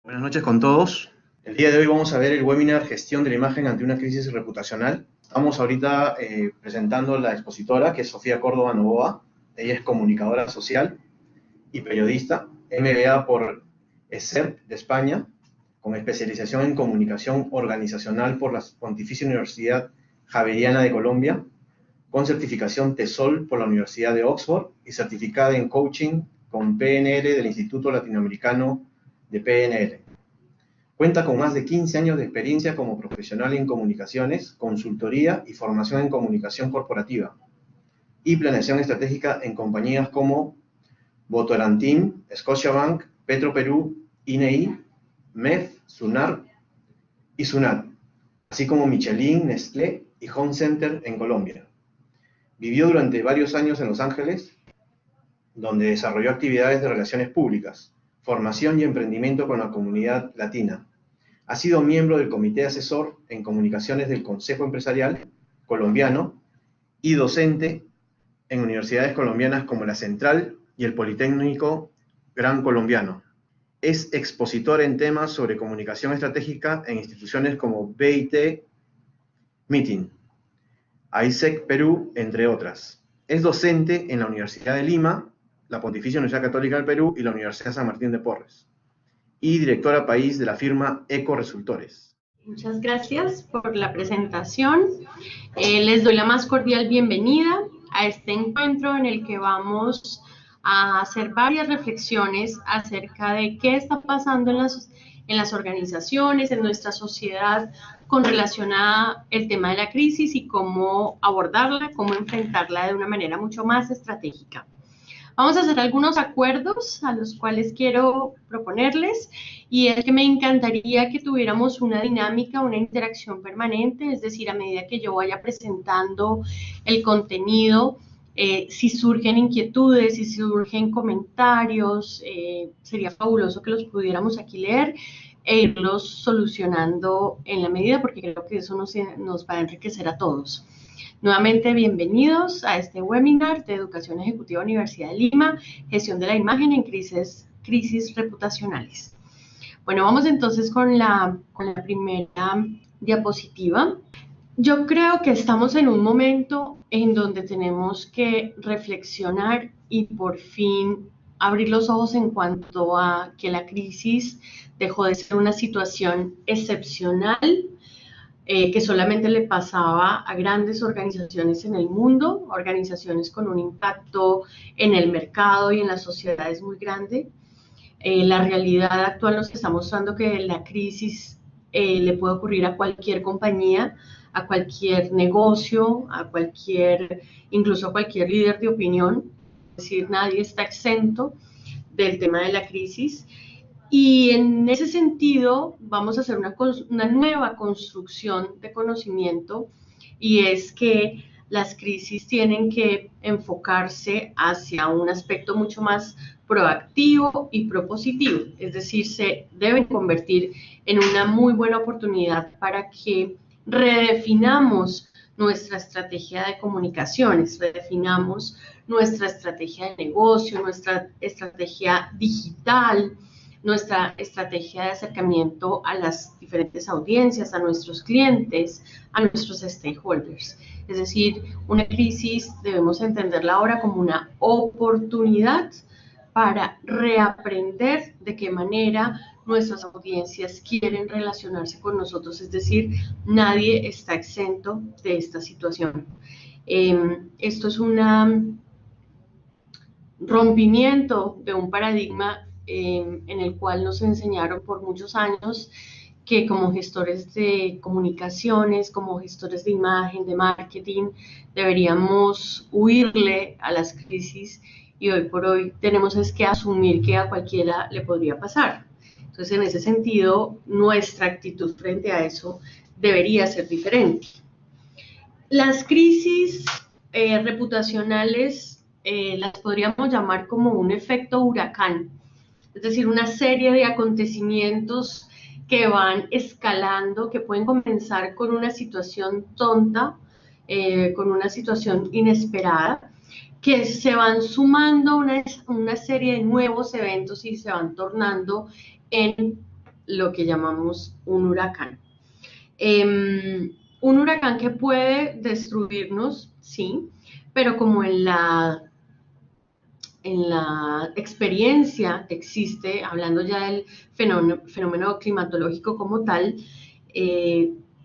Buenas noches con todos. El día de hoy vamos a ver el webinar Gestión de la imagen ante una crisis reputacional. Estamos ahorita presentando la expositora, que es Sofía Córdoba Novoa. Ella es comunicadora social y periodista, MBA por ESSER de España, con especialización en comunicación organizacional por la Pontificia Universidad Javeriana de Colombia, con certificación TESOL por la Universidad de Oxford y certificada en coaching con PNL del Instituto Latinoamericano de PNL. Cuenta con más de 15 años de experiencia como profesional en comunicaciones, consultoría y formación en comunicación corporativa y planeación estratégica en compañías como Votorantim, Scotiabank, Petroperú, INEI, MEF, SUNAR y SUNAT, así como Michelin, Nestlé y Home Center en Colombia. Vivió durante varios años en Los Ángeles, donde desarrolló actividades de relaciones públicas, formación y emprendimiento con la comunidad latina. Ha sido miembro del Comité Asesor en Comunicaciones del Consejo Empresarial Colombiano y docente en universidades colombianas como la Central y el Politécnico Gran Colombiano. Es expositor en temas sobre comunicación estratégica en instituciones como BIT Meeting, AIESEC Perú, entre otras. Es docente en la Universidad de Lima, la Pontificia Universidad Católica del Perú y la Universidad San Martín de Porres, y directora país de la firma Eco Resultores. Muchas gracias por la presentación. Les doy la más cordial bienvenida a este encuentro en el que vamos a hacer varias reflexiones acerca de qué está pasando en las organizaciones, en nuestra sociedad, con relación a el tema de la crisis y cómo abordarla, cómo enfrentarla de una manera mucho más estratégica. Vamos a hacer algunos acuerdos a los cuales quiero proponerles, y es que me encantaría que tuviéramos una dinámica, una interacción permanente, es decir, a medida que yo vaya presentando el contenido, si surgen inquietudes, si surgen comentarios, sería fabuloso que los pudiéramos aquí leer e irlos solucionando en la medida, porque creo que eso nos va a enriquecer a todos. Nuevamente, bienvenidos a este webinar de Educación Ejecutiva Universidad de Lima, Gestión de la Imagen en Crisis Reputacionales. Bueno, vamos entonces con la primera diapositiva. Yo creo que estamos en un momento en donde tenemos que reflexionar y por fin abrir los ojos en cuanto a que la crisis dejó de ser una situación excepcional, que solamente le pasaba a grandes organizaciones en el mundo, organizaciones con un impacto en el mercado y en la sociedad es muy grande. La realidad actual nos está mostrando que la crisis le puede ocurrir a cualquier compañía, a cualquier negocio, incluso a cualquier líder de opinión. Es decir, nadie está exento del tema de la crisis. Y en ese sentido vamos a hacer una nueva construcción de conocimiento, y es que las crisis tienen que enfocarse hacia un aspecto mucho más proactivo y propositivo, es decir, se deben convertir en una muy buena oportunidad para que redefinamos nuestra estrategia de comunicaciones, redefinamos nuestra estrategia de negocio, nuestra estrategia digital, nuestra estrategia de acercamiento a las diferentes audiencias, a nuestros clientes, a nuestros stakeholders. Es decir, una crisis debemos entenderla ahora como una oportunidad para reaprender de qué manera nuestras audiencias quieren relacionarse con nosotros. Es decir, nadie está exento de esta situación. Esto es un rompimiento de un paradigma en el cual nos enseñaron por muchos años que como gestores de comunicaciones, como gestores de imagen, de marketing, deberíamos huirle a las crisis, y hoy por hoy tenemos que asumir que a cualquiera le podría pasar. Entonces, en ese sentido, nuestra actitud frente a eso debería ser diferente. Las crisis reputacionales las podríamos llamar como un efecto huracán, es decir, una serie de acontecimientos que van escalando, que pueden comenzar con una situación tonta, con una situación inesperada, que se van sumando una serie de nuevos eventos y se van tornando en lo que llamamos un huracán. Un huracán que puede destruirnos, sí, pero como en la experiencia existe, hablando ya del fenómeno climatológico como tal,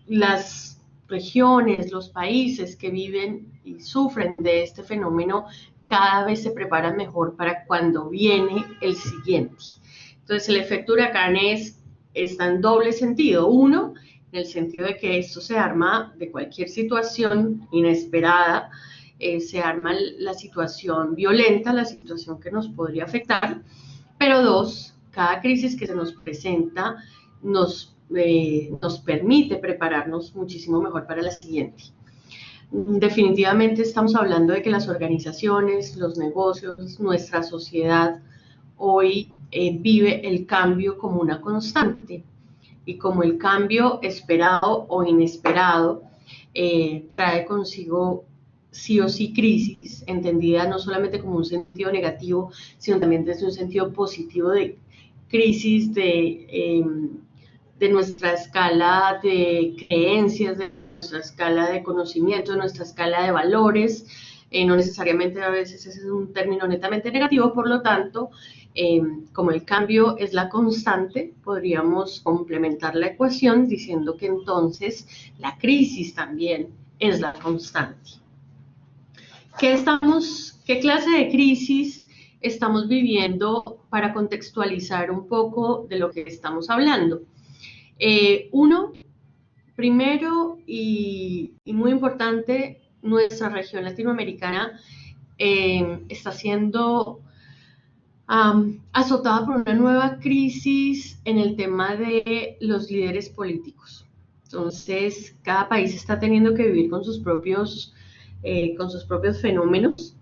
las regiones, los países que viven y sufren de este fenómeno cada vez se preparan mejor para cuando viene el siguiente. Entonces el efecto huracán está en doble sentido. Uno, en el sentido de que esto se arma de cualquier situación inesperada, se arma la situación violenta, la situación que nos podría afectar, pero dos, cada crisis que se nos presenta nos permite prepararnos muchísimo mejor para la siguiente. Definitivamente estamos hablando de que las organizaciones, los negocios, nuestra sociedad hoy vive el cambio como una constante, y como el cambio esperado o inesperado trae consigo sí o sí crisis, entendida no solamente como un sentido negativo, sino también desde un sentido positivo de crisis de nuestra escala de creencias, de nuestra escala de conocimiento, de nuestra escala de valores. No necesariamente a veces ese es un término netamente negativo, por lo tanto, como el cambio es la constante, podríamos complementar la ecuación diciendo que entonces la crisis también es la constante. ¿Qué clase de crisis estamos viviendo para contextualizar un poco de lo que estamos hablando? Uno, primero y muy importante, nuestra región latinoamericana está siendo azotada por una nueva crisis en el tema de los líderes políticos. Entonces, cada país está teniendo que vivir con sus propios fenómenos,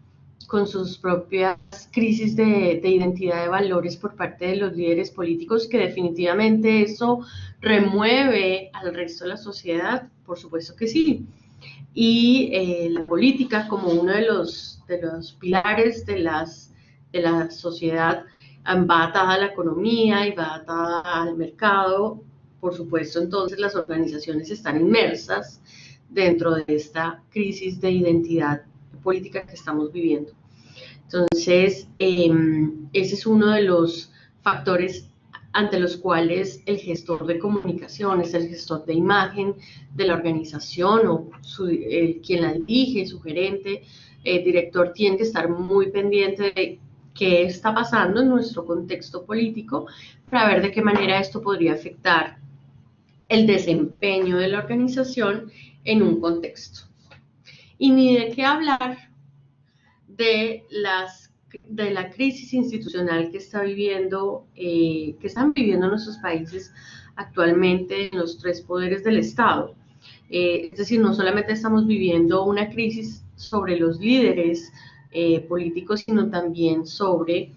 con sus propias crisis de identidad de valores por parte de los líderes políticos, que definitivamente eso remueve al resto de la sociedad, por supuesto que sí. Y la política como uno de los pilares de la sociedad va atada a la economía y va atada al mercado. Por supuesto, entonces las organizaciones están inmersas dentro de esta crisis de identidad política que estamos viviendo. Entonces, ese es uno de los factores ante los cuales el gestor de comunicaciones, el gestor de imagen de la organización o quien la dirige, su gerente, director, tiene que estar muy pendiente de qué está pasando en nuestro contexto político para ver de qué manera esto podría afectar el desempeño de la organización en un contexto. Y ni de qué hablar de la crisis institucional que están viviendo nuestros países actualmente en los tres poderes del Estado. Es decir, no solamente estamos viviendo una crisis sobre los líderes políticos, sino también sobre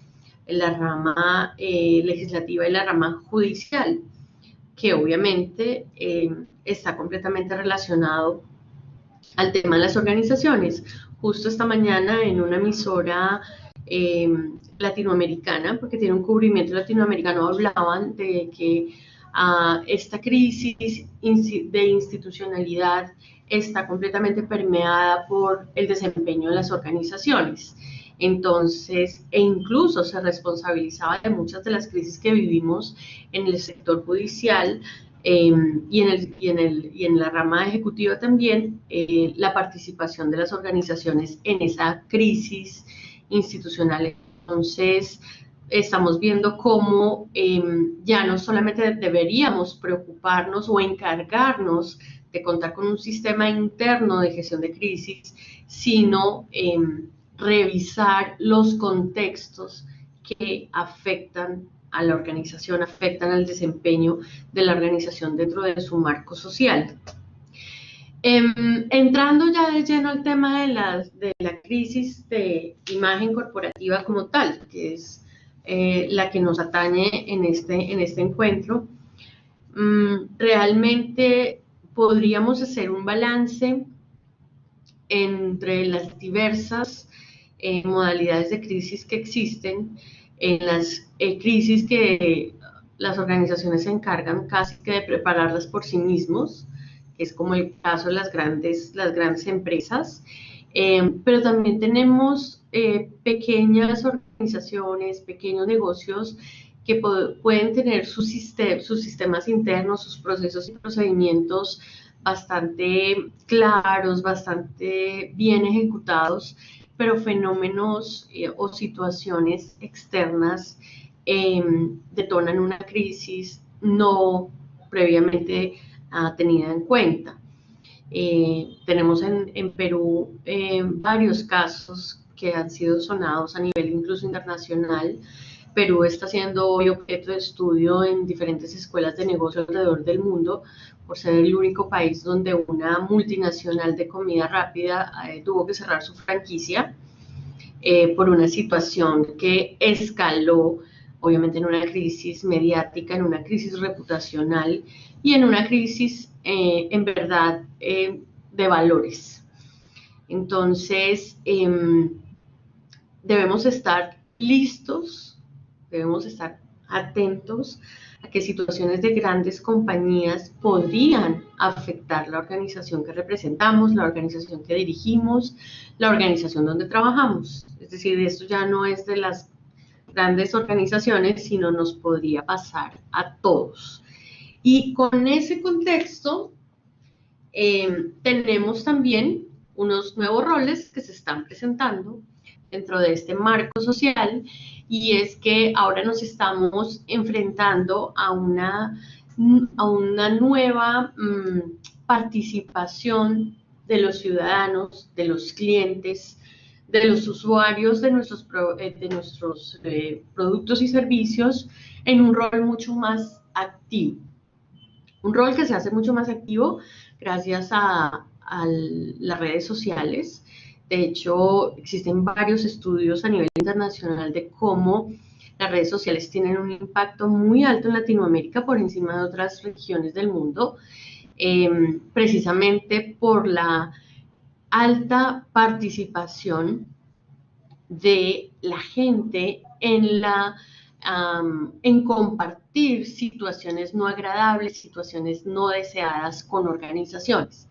la rama legislativa y la rama judicial, que obviamente está completamente relacionado al tema de las organizaciones. Justo esta mañana en una emisora latinoamericana, porque tiene un cubrimiento latinoamericano, hablaban de que esta crisis de institucionalidad está completamente permeada por el desempeño de las organizaciones. Entonces, incluso se responsabilizaba de muchas de las crisis que vivimos en el sector judicial y en la rama ejecutiva también, la participación de las organizaciones en esa crisis institucional. Entonces, estamos viendo cómo ya no solamente deberíamos preocuparnos o encargarnos de contar con un sistema interno de gestión de crisis, sino revisar los contextos que afectan a la organización, afectan al desempeño de la organización dentro de su marco social. Entrando ya de lleno al tema de la crisis de imagen corporativa como tal, que es la que nos atañe en este encuentro, realmente podríamos hacer un balance entre las diversas modalidades de crisis que existen, en las crisis que las organizaciones se encargan casi que de prepararlas por sí mismos, que es como el caso de las grandes empresas, pero también tenemos pequeñas organizaciones, pequeños negocios que pueden tener sus sistemas internos, sus procesos y procedimientos bastante claros, bastante bien ejecutados, pero fenómenos o situaciones externas detonan una crisis no previamente tenida en cuenta. Tenemos en Perú varios casos que han sido sonados a nivel incluso internacional. Perú está siendo hoy objeto de estudio en diferentes escuelas de negocio alrededor del mundo por ser el único país donde una multinacional de comida rápida tuvo que cerrar su franquicia por una situación que escaló obviamente en una crisis mediática, en una crisis reputacional y en una crisis en verdad de valores. Entonces, debemos estar listos, debemos estar atentos a que situaciones de grandes compañías podrían afectar la organización que representamos, la organización que dirigimos, la organización donde trabajamos. Es decir, esto ya no es de las grandes organizaciones, sino nos podría pasar a todos. Y con ese contexto, tenemos también unos nuevos roles que se están presentando dentro de este marco social, y es que ahora nos estamos enfrentando a una nueva participación de los ciudadanos, de los clientes, de los usuarios de nuestros productos y servicios en un rol mucho más activo. Un rol que se hace mucho más activo gracias a las redes sociales. De hecho, existen varios estudios a nivel internacional de cómo las redes sociales tienen un impacto muy alto en Latinoamérica por encima de otras regiones del mundo, precisamente por la alta participación de la gente en compartir situaciones no agradables, situaciones no deseadas con organizaciones.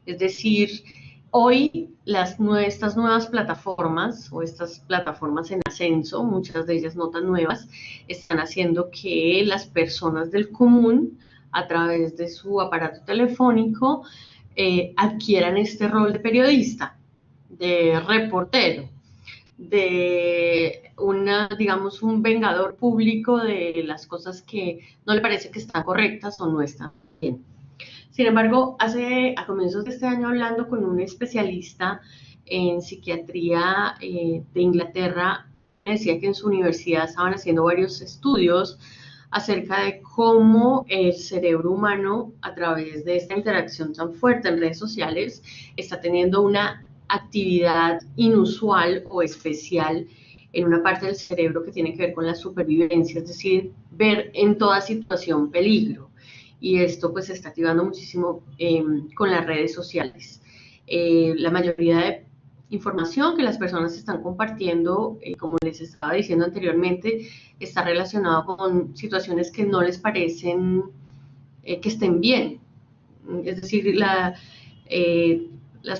Es decir, hoy estas nuevas plataformas o estas plataformas en ascenso, muchas de ellas no tan nuevas, están haciendo que las personas del común, a través de su aparato telefónico, adquieran este rol de periodista, de reportero, de digamos, un vengador público de las cosas que no le parece que están correctas o no están bien. Sin embargo, a comienzos de este año, hablando con un especialista en psiquiatría de Inglaterra, decía que en su universidad estaban haciendo varios estudios acerca de cómo el cerebro humano, a través de esta interacción tan fuerte en redes sociales, está teniendo una actividad inusual o especial en una parte del cerebro que tiene que ver con la supervivencia, es decir, ver en toda situación peligro. Y esto pues se está activando muchísimo con las redes sociales. La mayoría de información que las personas están compartiendo, como les estaba diciendo anteriormente, está relacionado con situaciones que no les parecen que estén bien. Es decir, las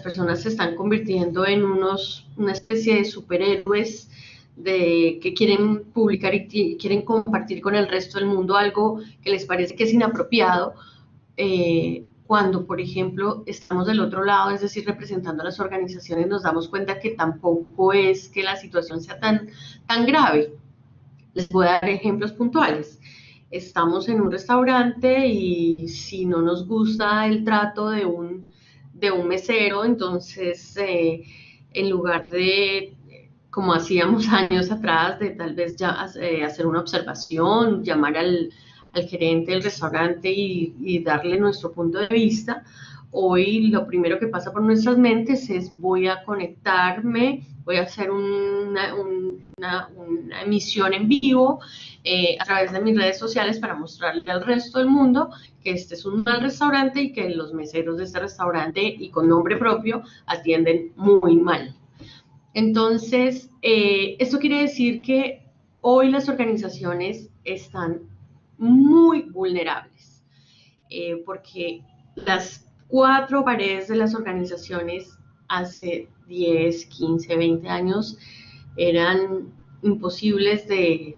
personas se están convirtiendo en una especie de superhéroes que quieren publicar y quieren compartir con el resto del mundo algo que les parece que es inapropiado, cuando, por ejemplo, estamos del otro lado, es decir, representando a las organizaciones, nos damos cuenta que tampoco es que la situación sea tan grave. Les voy a dar ejemplos puntuales. Estamos en un restaurante y si no nos gusta el trato de un mesero, entonces en lugar de, como hacíamos años atrás, de tal vez ya hacer una observación, llamar al gerente del restaurante y darle nuestro punto de vista, hoy lo primero que pasa por nuestras mentes es: voy a conectarme, voy a hacer una emisión en vivo a través de mis redes sociales para mostrarle al resto del mundo que este es un mal restaurante y que los meseros de este restaurante, y con nombre propio, atienden muy mal. Entonces, esto quiere decir que hoy las organizaciones están muy vulnerables, porque las 4 paredes de las organizaciones hace 10, 15, 20 años eran imposibles de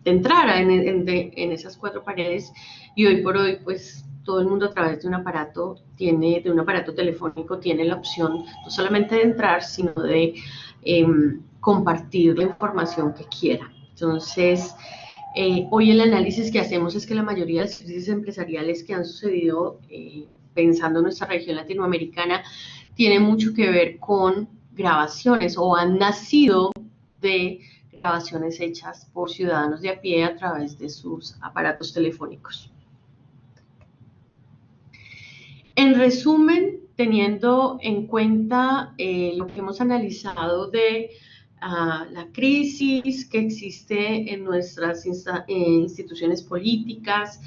entrar en esas 4 paredes, y hoy por hoy pues todo el mundo a través de un aparato telefónico tiene la opción no solamente de entrar, sino de compartir la información que quiera. Entonces, hoy el análisis que hacemos es que la mayoría de las crisis empresariales que han sucedido, pensando en nuestra región latinoamericana, tiene mucho que ver con grabaciones o han nacido de grabaciones hechas por ciudadanos de a pie a través de sus aparatos telefónicos. En resumen, teniendo en cuenta lo que hemos analizado de la crisis que existe en nuestras instituciones políticas,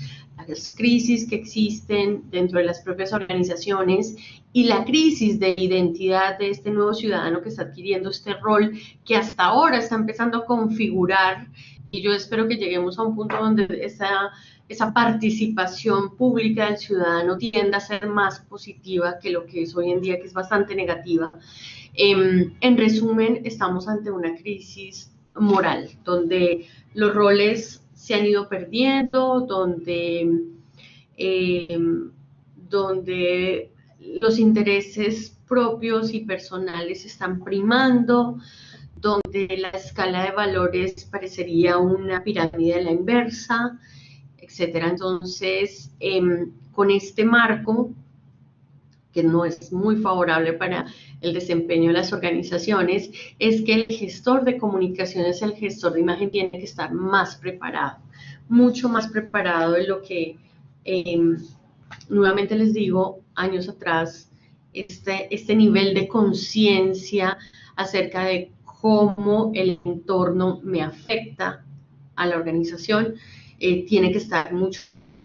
las crisis que existen dentro de las propias organizaciones y la crisis de identidad de este nuevo ciudadano que está adquiriendo este rol que hasta ahora está empezando a configurar, y yo espero que lleguemos a un punto donde esa participación pública del ciudadano tienda a ser más positiva que lo que es hoy en día, que es bastante negativa. En resumen, estamos ante una crisis moral, donde los roles se han ido perdiendo, donde los intereses propios y personales están primando, donde la escala de valores parecería una pirámide a la inversa, etcétera. Entonces, con este marco, que no es muy favorable para el desempeño de las organizaciones, es que el gestor de comunicaciones, el gestor de imagen, tiene que estar más preparado, mucho más preparado de lo que, nuevamente les digo, años atrás, este nivel de conciencia acerca de cómo el entorno me afecta a la organización, tiene que estar mucho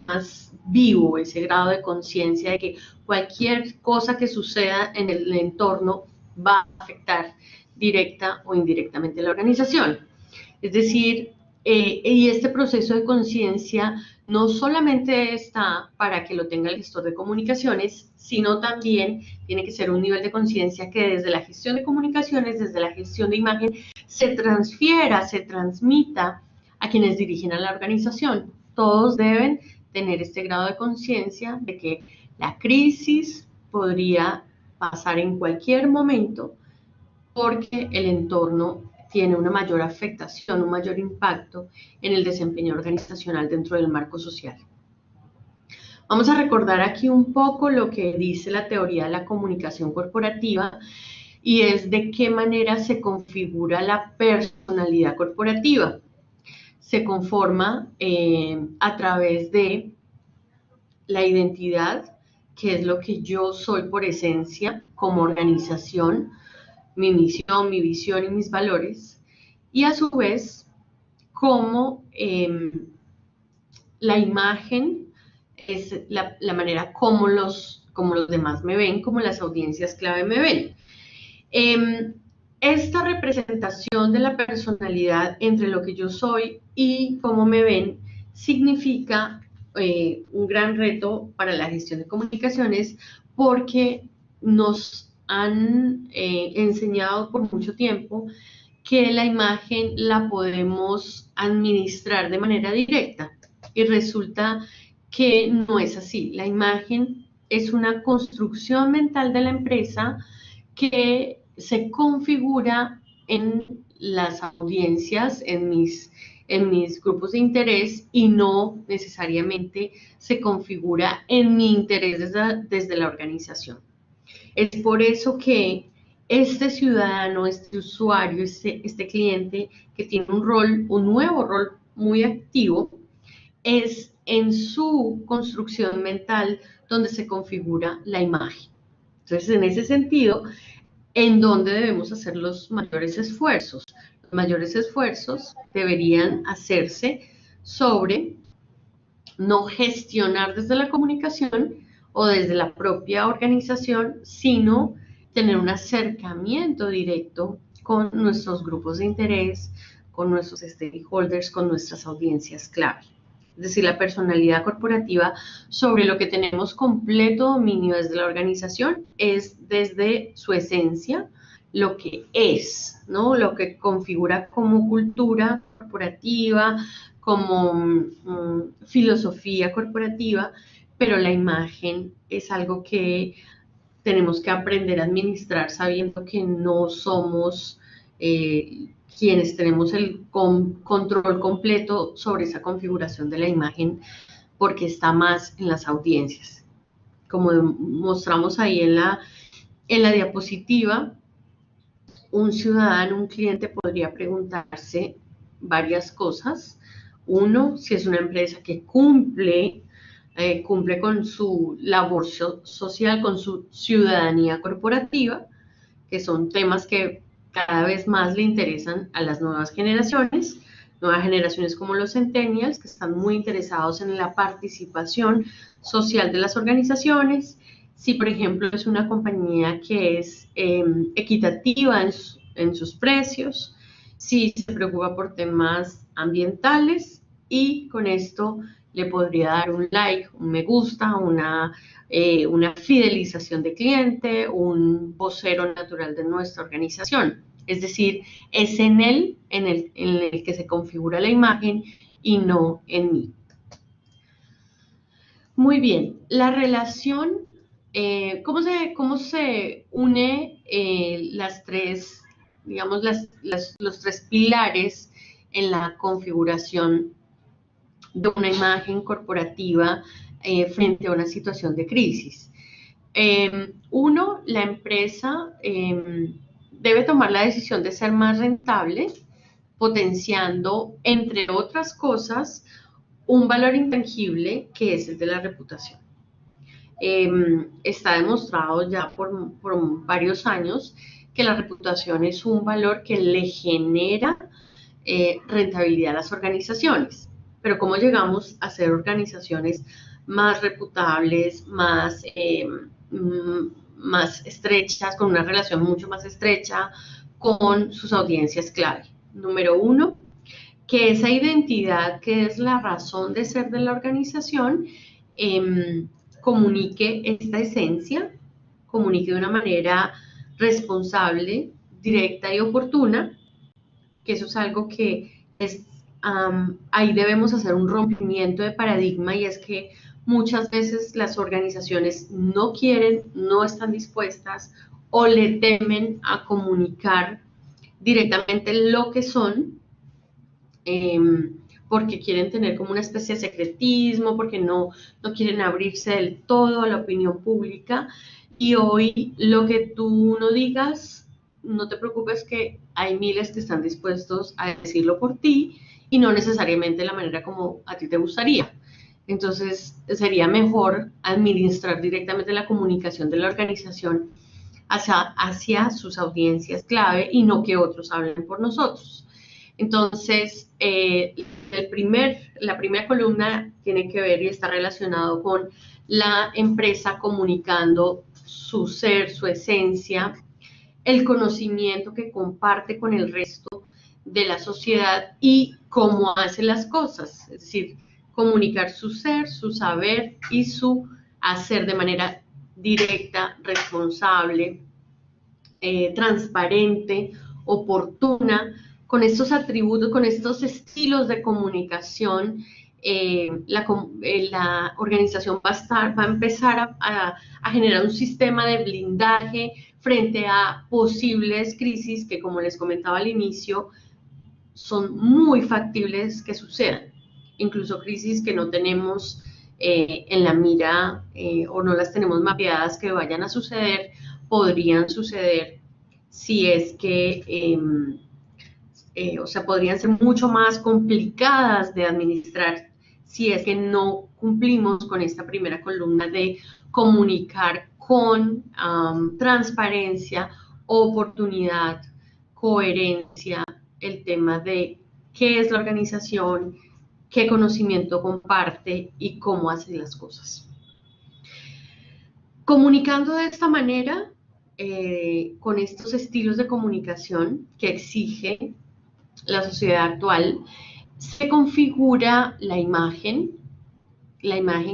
más vivo, ese grado de conciencia de que cualquier cosa que suceda en el entorno va a afectar directa o indirectamente a la organización. Es decir, y este proceso de conciencia no solamente está para que lo tenga el gestor de comunicaciones, sino también tiene que ser un nivel de conciencia que desde la gestión de comunicaciones, desde la gestión de imagen, se transfiera, se transmita a quienes dirigen a la organización. Todos deben tener este grado de conciencia de que la crisis podría pasar en cualquier momento porque el entorno tiene una mayor afectación, un mayor impacto en el desempeño organizacional dentro del marco social. Vamos a recordar aquí un poco lo que dice la teoría de la comunicación corporativa, y es de qué manera se configura la personalidad corporativa. Se conforma a través de la identidad, que es lo que yo soy por esencia como organización, mi misión, mi visión y mis valores, y a su vez cómo la imagen es la manera como los demás me ven, como las audiencias clave me ven. Esta representación de la personalidad entre lo que yo soy y cómo me ven significa un gran reto para la gestión de comunicaciones, porque nos han enseñado por mucho tiempo que la imagen la podemos administrar de manera directa, y resulta que no es así. La imagen es una construcción mental de la empresa que se configura en las audiencias, en mis grupos de interés, y no necesariamente se configura en mi interés desde la organización. Es por eso que este ciudadano, este usuario, este cliente que tiene un nuevo rol muy activo, es en su construcción mental donde se configura la imagen. Entonces, en ese sentido, ¿en dónde debemos hacer los mayores esfuerzos? Los mayores esfuerzos deberían hacerse sobre no gestionar desde la comunicación o desde la propia organización, sino tener un acercamiento directo con nuestros grupos de interés, con nuestros stakeholders, con nuestras audiencias clave. Es decir, la personalidad corporativa sobre lo que tenemos completo dominio desde la organización es desde su esencia, lo que es, ¿no? Lo que configura como cultura corporativa, como filosofía corporativa, pero la imagen es algo que tenemos que aprender a administrar sabiendo que no somos quienes tenemos el control completo sobre esa configuración de la imagen, porque está más en las audiencias. Como mostramos ahí en la diapositiva, un ciudadano, un cliente podría preguntarse varias cosas. Uno, si es una empresa que cumple con su labor social, con su ciudadanía corporativa, que son temas que cada vez más le interesan a las nuevas generaciones como los centennials, que están muy interesados en la participación social de las organizaciones. Si, por ejemplo, es una compañía que es equitativa en sus precios, si se preocupa por temas ambientales, y con esto le podría dar un like, un me gusta, una fidelización de cliente, un vocero natural de nuestra organización. Es decir, es en él en el que se configura la imagen y no en mí. Muy bien, la relación, ¿cómo se une las tres, digamos, los tres pilares en la configuración de una imagen corporativa frente a una situación de crisis? Uno, la empresa debe tomar la decisión de ser más rentable, potenciando, entre otras cosas, un valor intangible que es el de la reputación. Está demostrado ya por varios años que la reputación es un valor que le genera rentabilidad a las organizaciones. Pero ¿cómo llegamos a ser organizaciones más reputables, más estrechas, con una relación mucho más estrecha con sus audiencias clave? Número uno, que esa identidad, que es la razón de ser de la organización, comunique esta esencia, comunique de una manera responsable, directa y oportuna, que eso es algo que ahí debemos hacer un rompimiento de paradigma, y es que muchas veces las organizaciones no quieren, no están dispuestas o le temen a comunicar directamente lo que son, porque quieren tener como una especie de secretismo, porque no quieren abrirse del todo a la opinión pública. Y hoy lo que tú no digas, no te preocupes, que hay miles que están dispuestos a decirlo por ti, y no necesariamente de la manera como a ti te gustaría. Entonces sería mejor administrar directamente la comunicación de la organización hacia sus audiencias clave, y no que otros hablen por nosotros. Entonces, la primera columna tiene que ver y está relacionado con la empresa comunicando su ser, su esencia, el conocimiento que comparte con el resto de la sociedad y cómo hace las cosas. Es decir, comunicar su ser, su saber y su hacer de manera directa, responsable, transparente, oportuna, con estos atributos, con estos estilos de comunicación. La organización va a empezar a generar un sistema de blindaje frente a posibles crisis que, como les comentaba al inicio, son muy factibles que sucedan, incluso crisis que no tenemos en la mira o no las tenemos mapeadas que vayan a suceder, podrían suceder si es que, o sea, podrían ser mucho más complicadas de administrar si es que no cumplimos con esta primera columna de comunicar con transparencia, oportunidad, coherencia, el tema de qué es la organización, qué conocimiento comparte y cómo hace las cosas. Comunicando de esta manera, con estos estilos de comunicación que exige la sociedad actual, se configura la imagen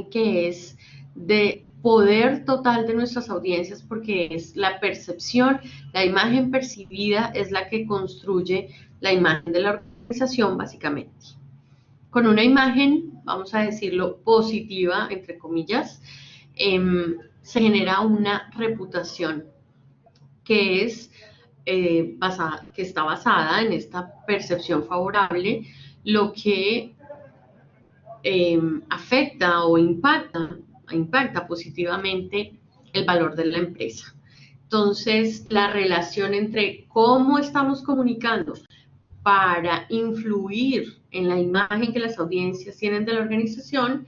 que es de poder total de nuestras audiencias, porque es la percepción, la imagen percibida es la que construye la imagen de la organización, básicamente. Con una imagen, vamos a decirlo, positiva, entre comillas, se genera una reputación que está basada en esta percepción favorable, lo que afecta o impacta positivamente el valor de la empresa. Entonces, la relación entre cómo estamos comunicando para influir en la imagen que las audiencias tienen de la organización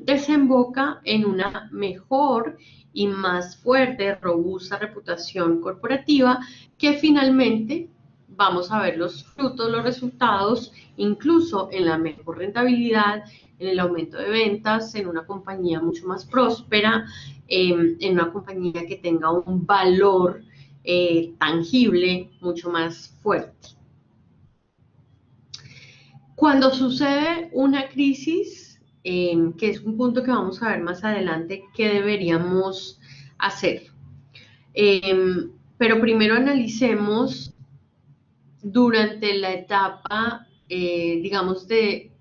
desemboca en una mejor y más fuerte, robusta reputación corporativa, que finalmente vamos a ver los frutos, los resultados, incluso en la mejor rentabilidad, en el aumento de ventas, en una compañía mucho más próspera, en una compañía que tenga un valor tangible mucho más fuerte. Cuando sucede una crisis, que es un punto que vamos a ver más adelante, ¿qué deberíamos hacer? Pero primero analicemos durante la etapa, digamos, de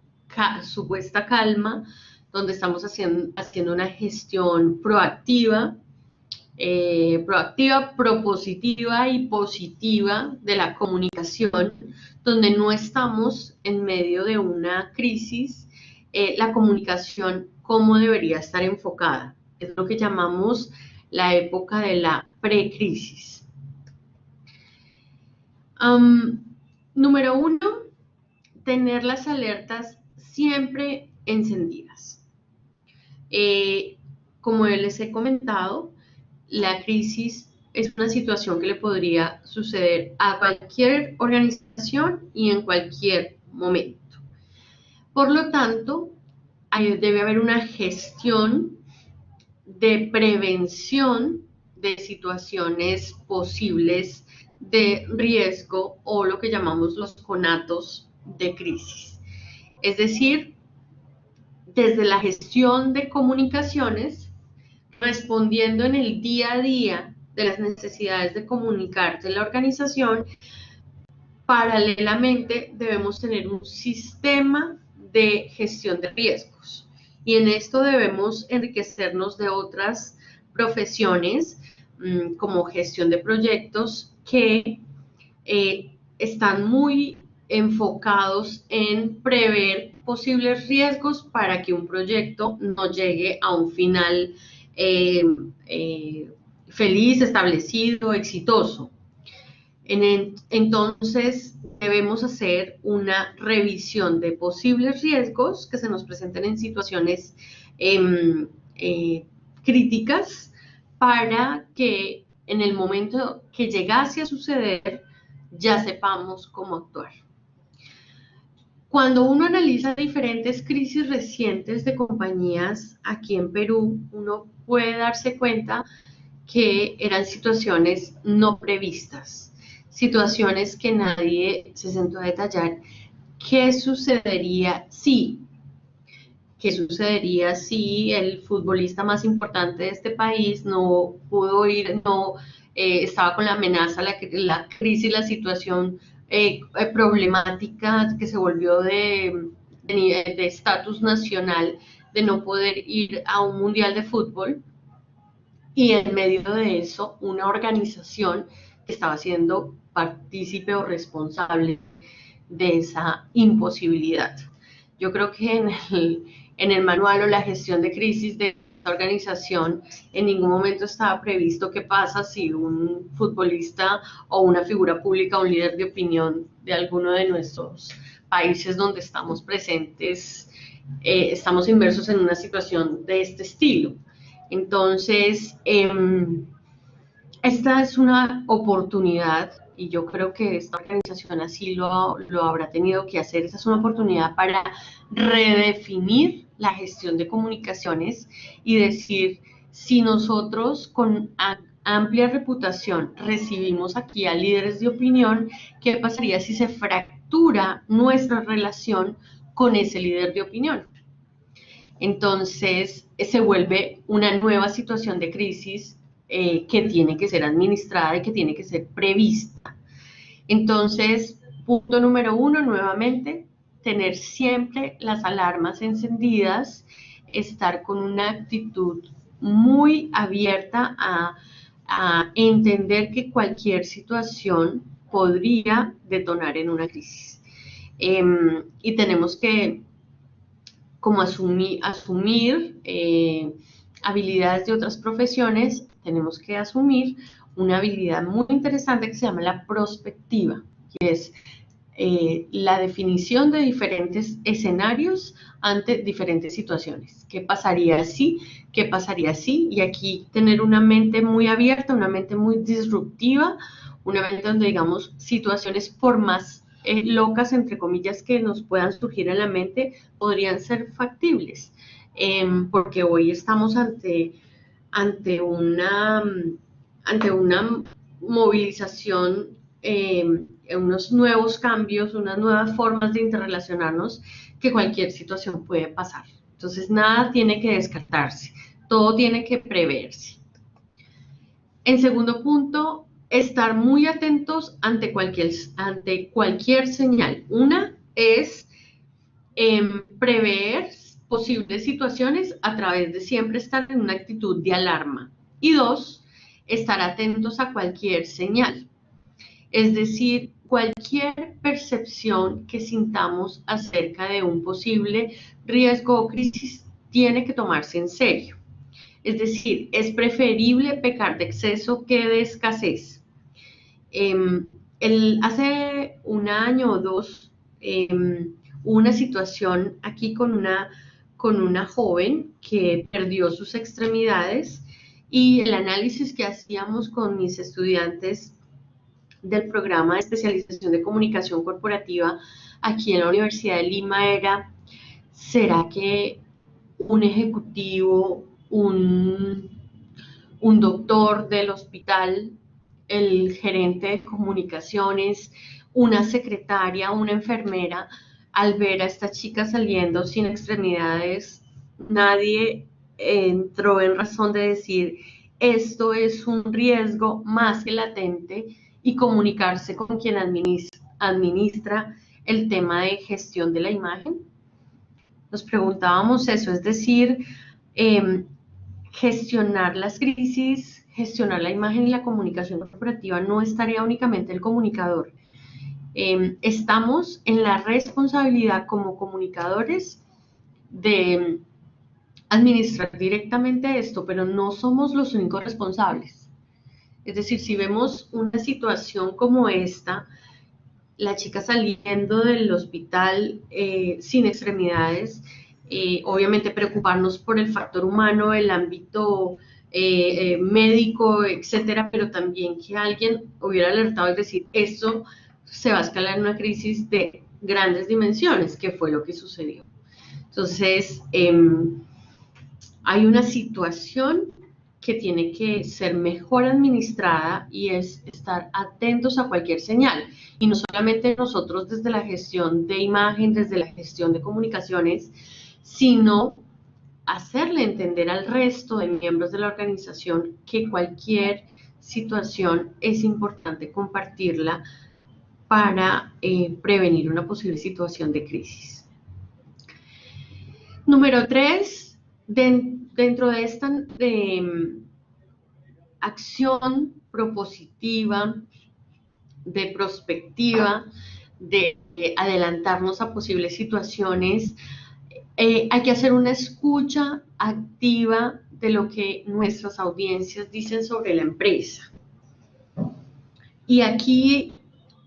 supuesta calma, donde estamos haciendo una gestión proactiva, propositiva y positiva de la comunicación, donde no estamos en medio de una crisis. La comunicación, ¿cómo debería estar enfocada? Es lo que llamamos la época de la precrisis. Número 1, tener las alertas siempre encendidas. Como les he comentado, la crisis es una situación que le podría suceder a cualquier organización y en cualquier momento. Por lo tanto, debe haber una gestión de prevención de situaciones posibles de riesgo o lo que llamamos los conatos de crisis. Es decir, desde la gestión de comunicaciones, respondiendo en el día a día de las necesidades de comunicar de la organización, paralelamente debemos tener un sistema de gestión de riesgos. Y en esto debemos enriquecernos de otras profesiones, como gestión de proyectos, que están muy enfocados en prever posibles riesgos para que un proyecto no llegue a un final feliz, establecido, exitoso. Entonces, debemos hacer una revisión de posibles riesgos que se nos presenten en situaciones críticas, para que en el momento que llegase a suceder ya sepamos cómo actuar. Cuando uno analiza diferentes crisis recientes de compañías aquí en Perú, uno puede darse cuenta que eran situaciones no previstas, situaciones que nadie se sentó a detallar. ¿Qué sucedería si? ¿Qué sucedería si el futbolista más importante de este país no pudo ir, estaba con la amenaza, la crisis, la situación problemática que se volvió de estatus nacional, de no poder ir a un mundial de fútbol? Y en medio de eso, una organización que estaba siendo partícipe o responsable de esa imposibilidad. Yo creo que en el manual o la gestión de crisis de esta organización en ningún momento estaba previsto qué pasa si un futbolista o una figura pública, un líder de opinión de alguno de nuestros países donde estamos presentes, estamos inmersos en una situación de este estilo. Entonces, esta es una oportunidad, y yo creo que esta organización así lo habrá tenido que hacer. Esta es una oportunidad para redefinir la gestión de comunicaciones y decir, si nosotros amplia reputación recibimos aquí a líderes de opinión, ¿qué pasaría si se fractura nuestra relación con ese líder de opinión? Entonces se vuelve una nueva situación de crisis que tiene que ser administrada y que tiene que ser prevista. Entonces, punto número 1, nuevamente, tener siempre las alarmas encendidas, estar con una actitud muy abierta a entender que cualquier situación podría detonar en una crisis. Y tenemos que como asumir habilidades de otras profesiones, tenemos que asumir una habilidad muy interesante que se llama la prospectiva, que es la definición de diferentes escenarios ante diferentes situaciones. ¿Qué pasaría si? ¿Qué pasaría si? Y aquí tener una mente muy abierta, una mente muy disruptiva, una mente donde, digamos, situaciones por más locas, entre comillas, que nos puedan surgir en la mente, podrían ser factibles. Porque hoy estamos ante una movilización, unos nuevos cambios, unas nuevas formas de interrelacionarnos que cualquier situación puede pasar. Entonces, nada tiene que descartarse, todo tiene que preverse. En segundo punto, estar muy atentos ante cualquier señal. Una es prever posibles situaciones a través de siempre estar en una actitud de alarma. Y 2, estar atentos a cualquier señal. Es decir, cualquier percepción que sintamos acerca de un posible riesgo o crisis tiene que tomarse en serio. Es decir, es preferible pecar de exceso que de escasez. Hace un año o dos hubo una situación aquí con una joven que perdió sus extremidades y el análisis que hacíamos con mis estudiantes del programa de especialización de comunicación corporativa aquí en la Universidad de Lima era, ¿será que un ejecutivo, un doctor del hospital, el gerente de comunicaciones, una secretaria, una enfermera, al ver a esta chica saliendo sin extremidades, nadie entró en razón de decir, esto es un riesgo más que latente y comunicarse con quien administra el tema de gestión de la imagen? Nos preguntábamos eso, es decir, gestionar las crisis, gestionar la imagen y la comunicación corporativa no es tarea únicamente del comunicador. Estamos en la responsabilidad como comunicadores de administrar directamente esto, pero no somos los únicos responsables. Es decir, si vemos una situación como esta, la chica saliendo del hospital sin extremidades, obviamente preocuparnos por el factor humano, el ámbito médico, etcétera, pero también que alguien hubiera alertado y decir, esto se va a escalar en una crisis de grandes dimensiones, que fue lo que sucedió. Entonces, hay una situación que tiene que ser mejor administrada y es estar atentos a cualquier señal. Y no solamente nosotros desde la gestión de imagen, desde la gestión de comunicaciones, sino hacerle entender al resto de miembros de la organización que cualquier situación es importante compartirla para prevenir una posible situación de crisis. Número 3, dentro de esta acción propositiva, de prospectiva, de adelantarnos a posibles situaciones, hay que hacer una escucha activa de lo que nuestras audiencias dicen sobre la empresa. Y aquí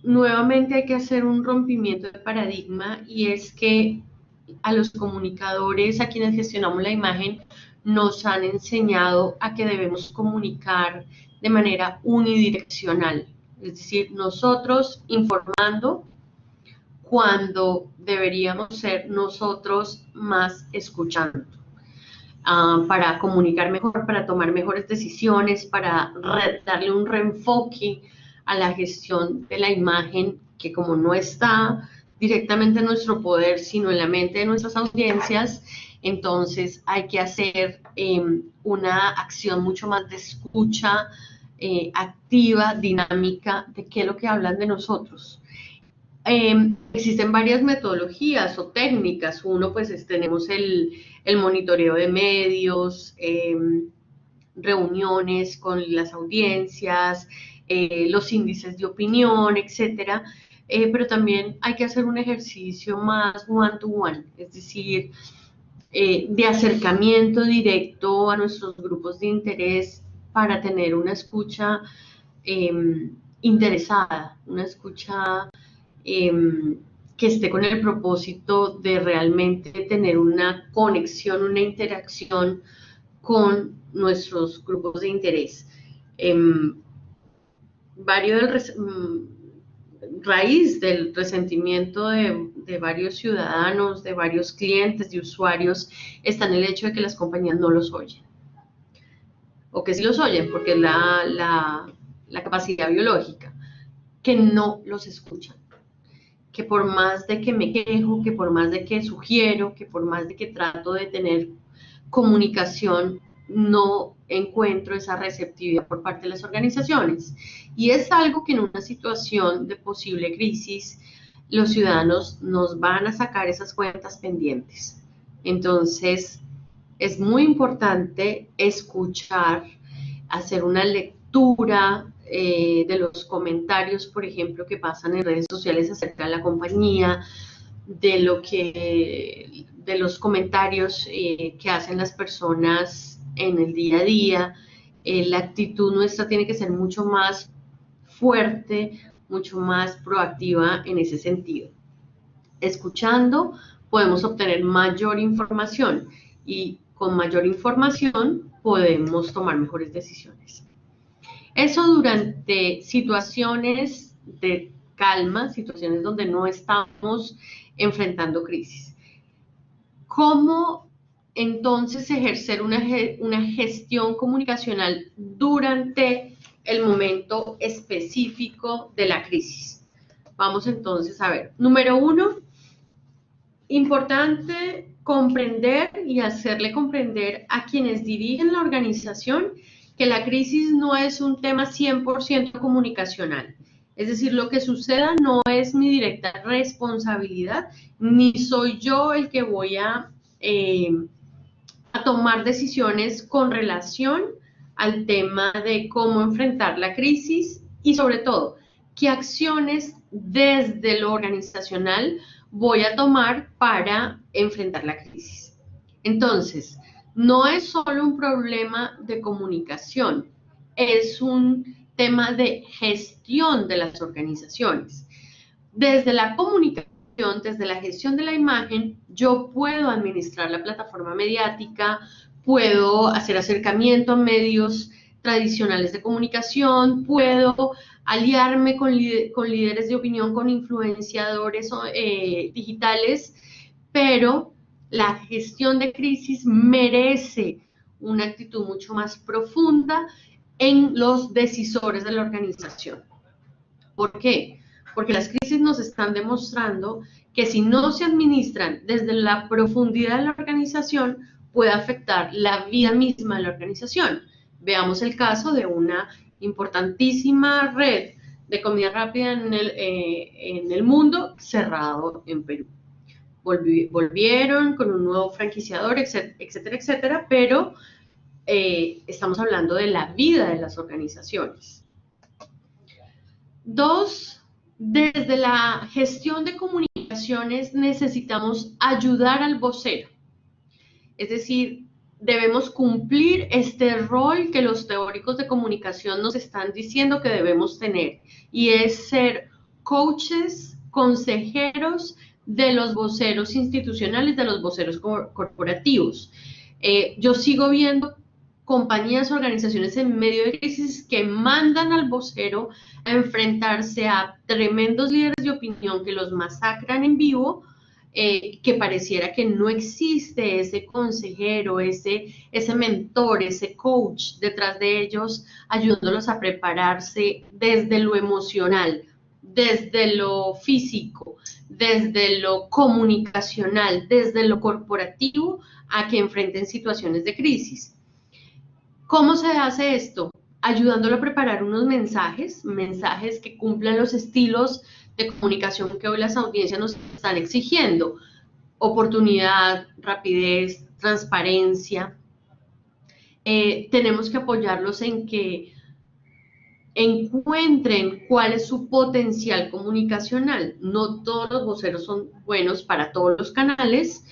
nuevamente hay que hacer un rompimiento de paradigma y es que a los comunicadores, a quienes gestionamos la imagen, nos han enseñado a que debemos comunicar de manera unidireccional. Es decir, nosotros informando cuando deberíamos ser nosotros más escuchando. para comunicar mejor, para tomar mejores decisiones, para darle un reenfoque a la gestión de la imagen, que como no está directamente en nuestro poder, sino en la mente de nuestras audiencias, entonces hay que hacer una acción mucho más de escucha activa, dinámica, de qué es lo que hablan de nosotros. Existen varias metodologías o técnicas. Uno, pues tenemos el monitoreo de medios, reuniones con las audiencias, los índices de opinión, etcétera. Pero también hay que hacer un ejercicio más one-to-one, es decir, de acercamiento directo a nuestros grupos de interés para tener una escucha interesada, una escucha que esté con el propósito de realmente tener una conexión, una interacción con nuestros grupos de interés. Raíz del resentimiento de varios ciudadanos, de varios clientes, de usuarios, está en el hecho de que las compañías no los oyen. O que sí los oyen, porque es la capacidad biológica, que no los escuchan. Que por más de que me quejo, que por más de que sugiero, que por más de que trato de tener comunicación, no encuentro esa receptividad por parte de las organizaciones. Y es algo que en una situación de posible crisis, los ciudadanos nos van a sacar esas cuentas pendientes. Entonces, es muy importante escuchar, hacer una lectura de los comentarios, por ejemplo, que pasan en redes sociales acerca de la compañía, de los comentarios que hacen las personas en el día a día. La actitud nuestra tiene que ser mucho más fuerte, mucho más proactiva en ese sentido. Escuchando podemos obtener mayor información y con mayor información podemos tomar mejores decisiones. Eso durante situaciones de calma, situaciones donde no estamos enfrentando crisis. ¿Cómo entonces ejercer una gestión comunicacional durante el momento específico de la crisis? Vamos entonces a ver. Número 1, importante comprender y hacerle comprender a quienes dirigen la organización que la crisis no es un tema 100% comunicacional. Es decir, lo que suceda no es mi directa responsabilidad, ni soy yo el que voy a tomar decisiones con relación al tema de cómo enfrentar la crisis y sobre todo, qué acciones desde lo organizacional voy a tomar para enfrentar la crisis. Entonces, no es solo un problema de comunicación, es un tema de gestión de las organizaciones. Desde la comunicación, desde la gestión de la imagen, yo puedo administrar la plataforma mediática, puedo hacer acercamiento a medios tradicionales de comunicación, puedo aliarme con líderes de opinión, con influenciadores digitales, pero la gestión de crisis merece una actitud mucho más profunda en los decisores de la organización. ¿Por qué? Porque las crisis nos están demostrando que si no se administran desde la profundidad de la organización, puede afectar la vida misma de la organización. Veamos el caso de una importantísima red de comida rápida en el mundo, cerrado en Perú. Volvieron con un nuevo franquiciador, etcétera, etcétera, pero estamos hablando de la vida de las organizaciones. 2, desde la gestión de comunicaciones necesitamos ayudar al vocero. Es decir, debemos cumplir este rol que los teóricos de comunicación nos están diciendo que debemos tener, y es ser coaches, consejeros de los voceros institucionales, de los voceros corporativos. Yo sigo viendo compañías, organizaciones en medio de crisis que mandan al vocero a enfrentarse a tremendos líderes de opinión que los masacran en vivo que pareciera que no existe ese consejero, ese mentor, ese coach detrás de ellos, ayudándolos a prepararse desde lo emocional, desde lo físico, desde lo comunicacional, desde lo corporativo, a que enfrenten situaciones de crisis. ¿Cómo se hace esto? Ayudándolo a preparar unos mensajes que cumplan los estilos de comunicación que hoy las audiencias nos están exigiendo. Oportunidad, rapidez, transparencia. Tenemos que apoyarlos en que encuentren cuál es su potencial comunicacional. No todos los voceros son buenos para todos los canales,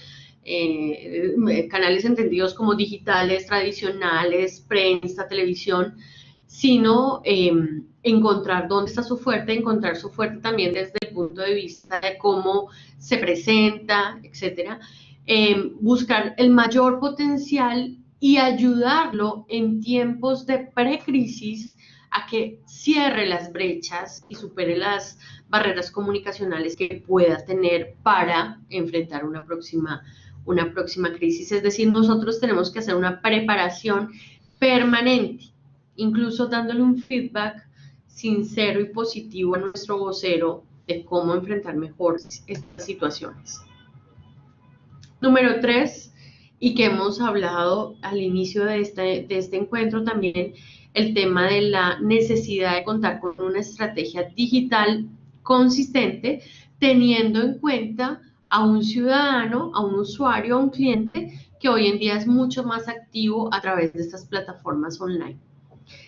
canales entendidos como digitales, tradicionales, prensa, televisión, sino encontrar dónde está su fuerte, encontrar su fuerte también desde el punto de vista de cómo se presenta, etcétera, buscar el mayor potencial y ayudarlo en tiempos de precrisis a que cierre las brechas y supere las barreras comunicacionales que pueda tener para enfrentar una próxima crisis. Es decir, nosotros tenemos que hacer una preparación permanente, incluso dándole un feedback sincero y positivo a nuestro vocero de cómo enfrentar mejor estas situaciones. Número 3, y que hemos hablado al inicio de este encuentro también, el tema de la necesidad de contar con una estrategia digital consistente, teniendo en cuenta a un ciudadano, a un usuario, a un cliente que hoy en día es mucho más activo a través de estas plataformas online.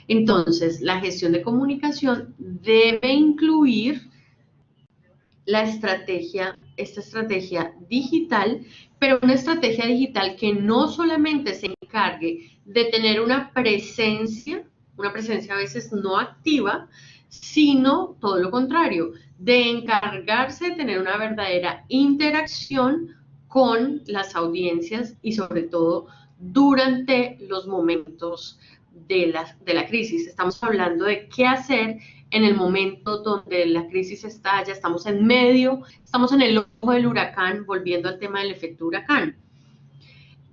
Entonces, la gestión de comunicación debe incluir esta estrategia digital, pero una estrategia digital que no solamente se encargue de tener una presencia a veces no activa, sino todo lo contrario, de encargarse de tener una verdadera interacción con las audiencias y sobre todo durante los momentos de la crisis. Estamos hablando de qué hacer en el momento donde la crisis estalla, estamos en el ojo del huracán, volviendo al tema del efecto huracán.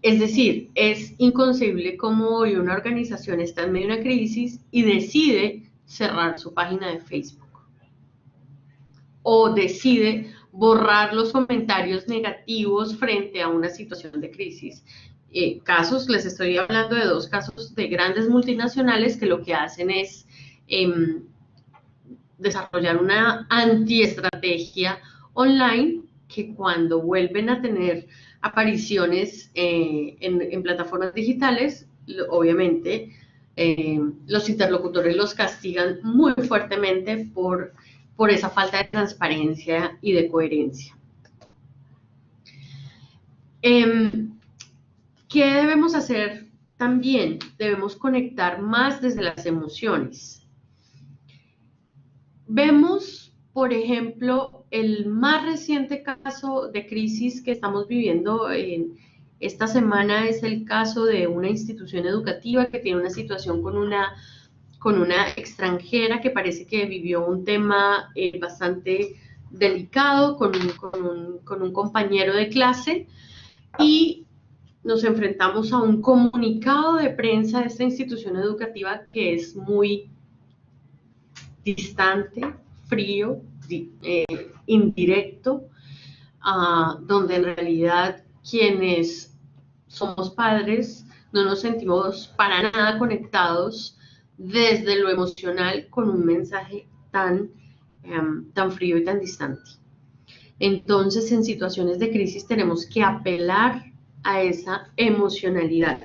Es decir, es inconcebible cómo hoy una organización está en medio de una crisis y decide cerrar su página de Facebook o decide borrar los comentarios negativos frente a una situación de crisis. Les estoy hablando de 2 casos de grandes multinacionales que lo que hacen es desarrollar una antiestrategia online que cuando vuelven a tener apariciones en plataformas digitales, obviamente los interlocutores los castigan muy fuertemente por esa falta de transparencia y de coherencia. ¿Qué debemos hacer también? Debemos conectar más desde las emociones. Vemos, por ejemplo, el más reciente caso de crisis que estamos viviendo esta semana es el caso de una institución educativa que tiene una situación con una extranjera que parece que vivió un tema bastante delicado con un compañero de clase, y nos enfrentamos a un comunicado de prensa de esta institución educativa que es muy distante, frío, indirecto, donde en realidad quienes somos padres no nos sentimos para nada conectados desde lo emocional con un mensaje tan frío y tan distante. Entonces, en situaciones de crisis tenemos que apelar a esa emocionalidad.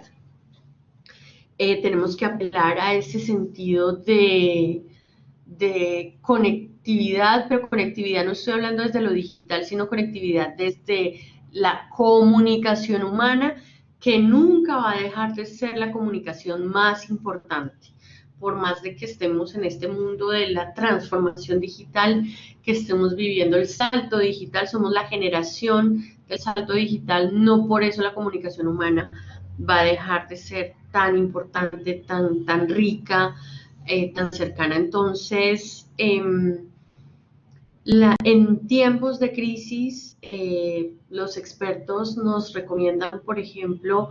Tenemos que apelar a ese sentido de conectividad, pero conectividad no estoy hablando desde lo digital, sino conectividad desde la comunicación humana, que nunca va a dejar de ser la comunicación más importante. Por más de que estemos en este mundo de la transformación digital, que estemos viviendo el salto digital, somos la generación del salto digital, no por eso la comunicación humana va a dejar de ser tan importante, tan rica, tan cercana. Entonces, En tiempos de crisis, los expertos nos recomiendan, por ejemplo,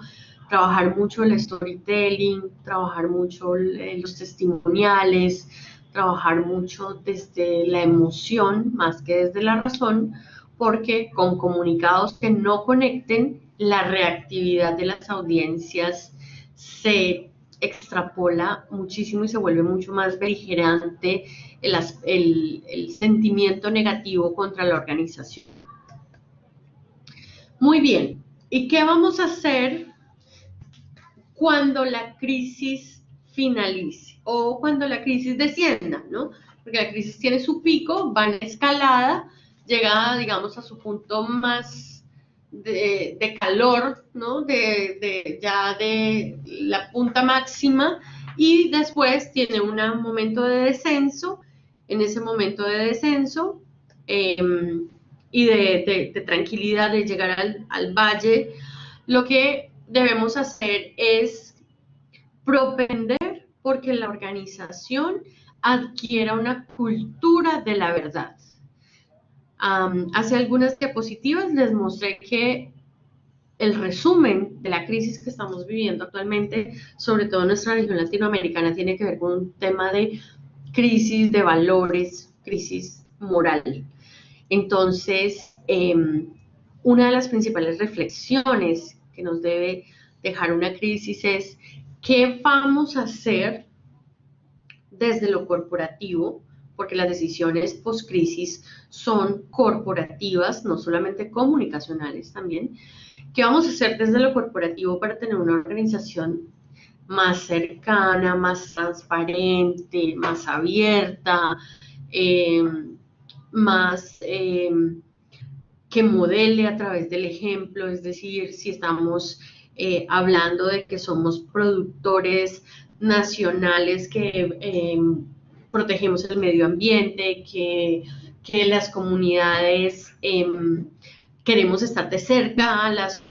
trabajar mucho el storytelling, trabajar mucho los testimoniales, trabajar mucho desde la emoción más que desde la razón, porque con comunicados que no conecten, la reactividad de las audiencias se extrapola muchísimo y se vuelve mucho más beligerante el sentimiento negativo contra la organización. Muy bien, ¿y qué vamos a hacer cuando la crisis finalice o cuando la crisis descienda, ¿no? Porque la crisis tiene su pico, va en escalada, llega, digamos, a su punto más de calor, ¿no? Ya de la punta máxima, y después tiene un momento de descenso. En ese momento de descenso y de tranquilidad, de llegar al valle, lo que debemos hacer es propender porque la organización adquiera una cultura de la verdad. Hace algunas diapositivas les mostré que el resumen de la crisis que estamos viviendo actualmente, sobre todo en nuestra región latinoamericana, tiene que ver con un tema de crisis de valores, crisis moral. Entonces, una de las principales reflexiones que nos debe dejar una crisis es qué vamos a hacer desde lo corporativo, porque las decisiones post-crisis son corporativas, no solamente comunicacionales también. ¿Qué vamos a hacer desde lo corporativo para tener una organización más cercana, más transparente, más abierta, más que modele a través del ejemplo? Es decir, si estamos hablando de que somos productores nacionales que protegemos el medio ambiente, que las comunidades queremos estar de cerca a las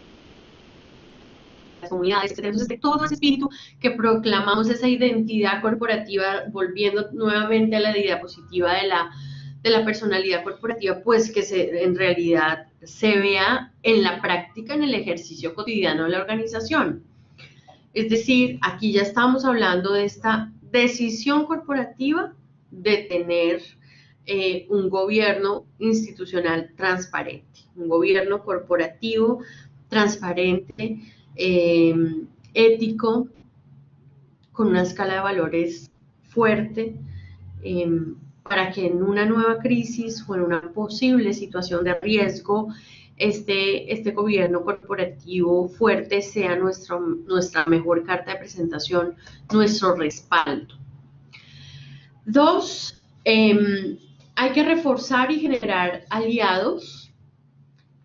comunidades, que tenemos todo ese espíritu, que proclamamos esa identidad corporativa, volviendo nuevamente a la diapositiva de la personalidad corporativa, pues que en realidad se vea en la práctica, en el ejercicio cotidiano de la organización. Es decir, aquí ya estamos hablando de esta decisión corporativa de tener un gobierno institucional transparente, un gobierno corporativo transparente, ético, con una escala de valores fuerte, para que en una nueva crisis o en una posible situación de riesgo, este gobierno corporativo fuerte sea nuestra mejor carta de presentación, nuestro respaldo. Dos, hay que reforzar y generar aliados.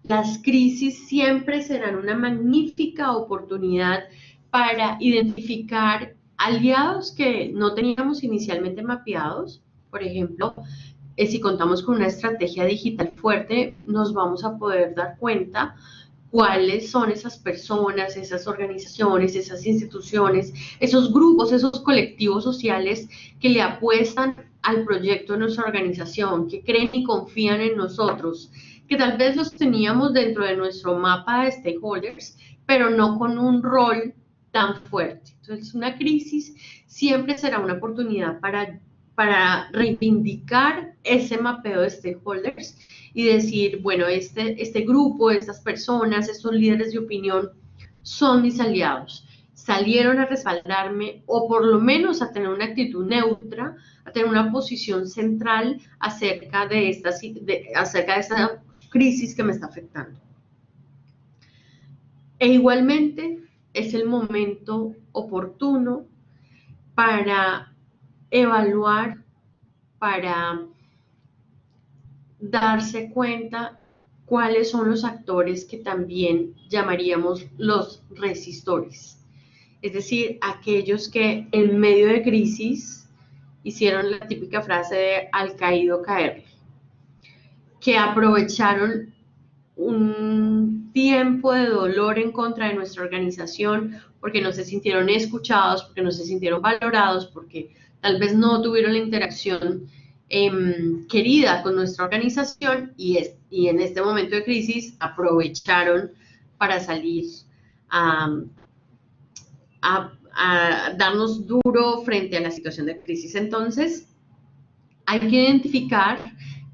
Las crisis siempre serán una magnífica oportunidad para identificar aliados que no teníamos inicialmente mapeados. Por ejemplo, si contamos con una estrategia digital fuerte, nos vamos a poder dar cuenta cuáles son esas personas, esas organizaciones, esas instituciones, esos grupos, esos colectivos sociales que le apuestan al proyecto de nuestra organización, que creen y confían en nosotros, que tal vez los teníamos dentro de nuestro mapa de stakeholders, pero no con un rol tan fuerte. Entonces, una crisis siempre será una oportunidad para reivindicar ese mapeo de stakeholders y decir, bueno, este grupo, estas personas, estos líderes de opinión son mis aliados. Salieron a respaldarme o por lo menos a tener una actitud neutra, a tener una posición central acerca de esta crisis que me está afectando. E igualmente es el momento oportuno para evaluar, para darse cuenta cuáles son los actores que también llamaríamos los resistores. Es decir, aquellos que en medio de crisis hicieron la típica frase de al caído caerle, que aprovecharon un tiempo de dolor en contra de nuestra organización porque no se sintieron escuchados, porque no se sintieron valorados, porque tal vez no tuvieron la interacción querida con nuestra organización y en este momento de crisis aprovecharon para salir a darnos duro frente a la situación de crisis. Entonces, hay que identificar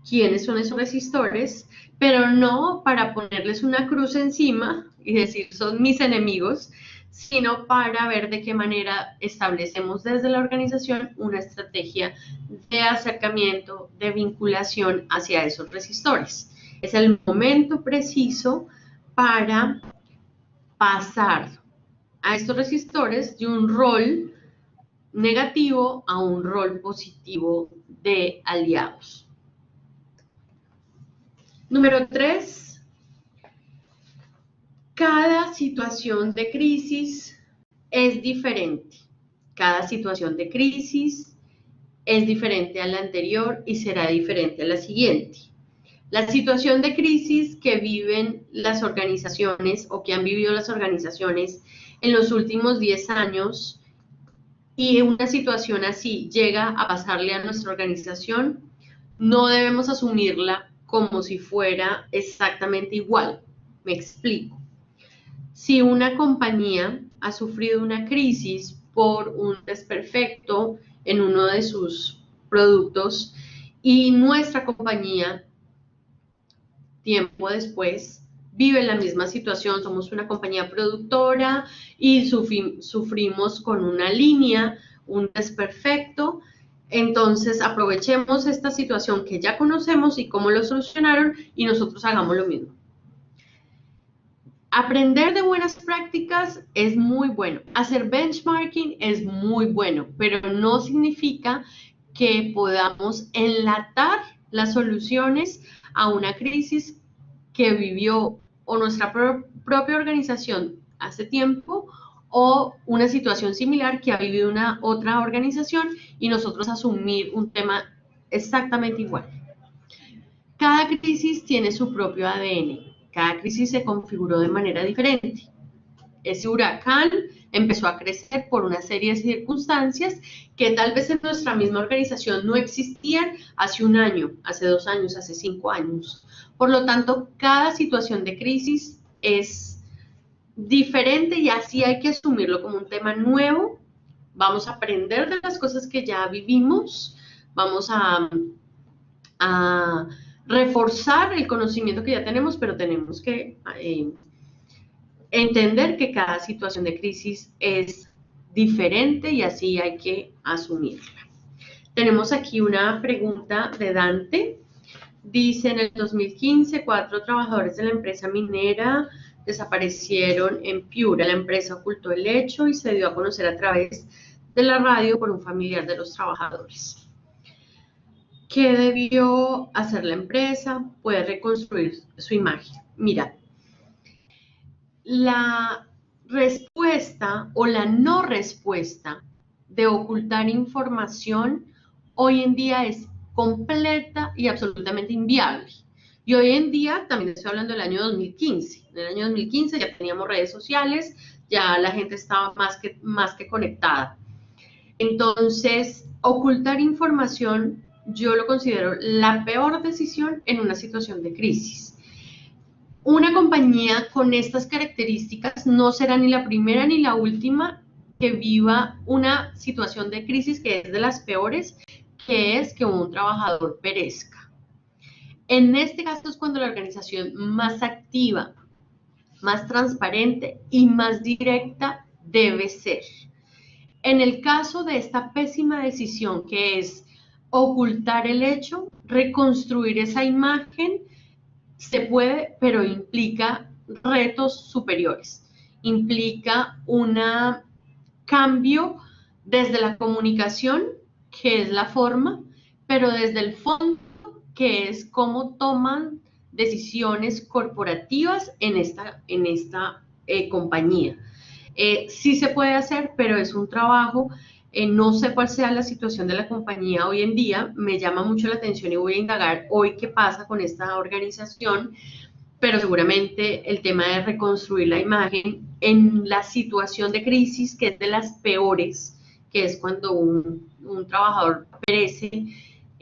quiénes son esos resistores, pero no para ponerles una cruz encima y decir son mis enemigos, sino para ver de qué manera establecemos desde la organización una estrategia de acercamiento, de vinculación hacia esos resistores. Es el momento preciso para pasar a estos resistores de un rol negativo a un rol positivo de aliados. Número 3, cada situación de crisis es diferente. Cada situación de crisis es diferente a la anterior y será diferente a la siguiente. La situación de crisis que viven las organizaciones o que han vivido las organizaciones en los últimos 10 años y una situación así llega a pasarle a nuestra organización, no debemos asumirla como si fuera exactamente igual. Me explico. Si una compañía ha sufrido una crisis por un desperfecto en uno de sus productos y nuestra compañía, tiempo después, vive la misma situación, somos una compañía productora y sufrimos con una línea, un desperfecto, entonces aprovechemos esta situación que ya conocemos y cómo lo solucionaron y nosotros hagamos lo mismo. Aprender de buenas prácticas es muy bueno, hacer benchmarking es muy bueno, pero no significa que podamos enlatar las soluciones a una crisis que vivió o nuestra propia organización hace tiempo o una situación similar que ha vivido una otra organización y nosotros asumir un tema exactamente igual. Cada crisis tiene su propio ADN, cada crisis se configuró de manera diferente. Ese huracán empezó a crecer por una serie de circunstancias que tal vez en nuestra misma organización no existían hace un año, hace 2 años, hace 5 años. Por lo tanto, cada situación de crisis es diferente y así hay que asumirlo como un tema nuevo. Vamos a aprender de las cosas que ya vivimos, vamos a reforzar el conocimiento que ya tenemos, pero tenemos que entender que cada situación de crisis es diferente y así hay que asumirla. Tenemos aquí una pregunta de Dante. Dice, en el 2015, 4 trabajadores de la empresa minera desaparecieron en Piura. La empresa ocultó el hecho y se dio a conocer a través de la radio por un familiar de los trabajadores. ¿Qué debió hacer la empresa? Puede reconstruir su imagen. Mira, la respuesta o la no respuesta de ocultar información hoy en día es completa y absolutamente inviable. Y hoy en día, también estoy hablando del año 2015. En el año 2015 ya teníamos redes sociales, ya la gente estaba más que conectada. Entonces, ocultar información yo lo considero la peor decisión en una situación de crisis. Una compañía con estas características no será ni la primera ni la última que viva una situación de crisis que es de las peores, que es que un trabajador perezca. En este caso es cuando la organización más activa, más transparente y más directa debe ser. En el caso de esta pésima decisión que es ocultar el hecho, reconstruir esa imagen, se puede, pero implica retos superiores. Implica un cambio desde la comunicación, que es la forma, pero desde el fondo, que es cómo toman decisiones corporativas en esta compañía. Sí se puede hacer, pero es un trabajo. No sé cuál sea la situación de la compañía hoy en día, me llama mucho la atención y voy a indagar hoy qué pasa con esta organización, pero seguramente el tema de reconstruir la imagen en la situación de crisis, que es de las peores, que es cuando un trabajador perece,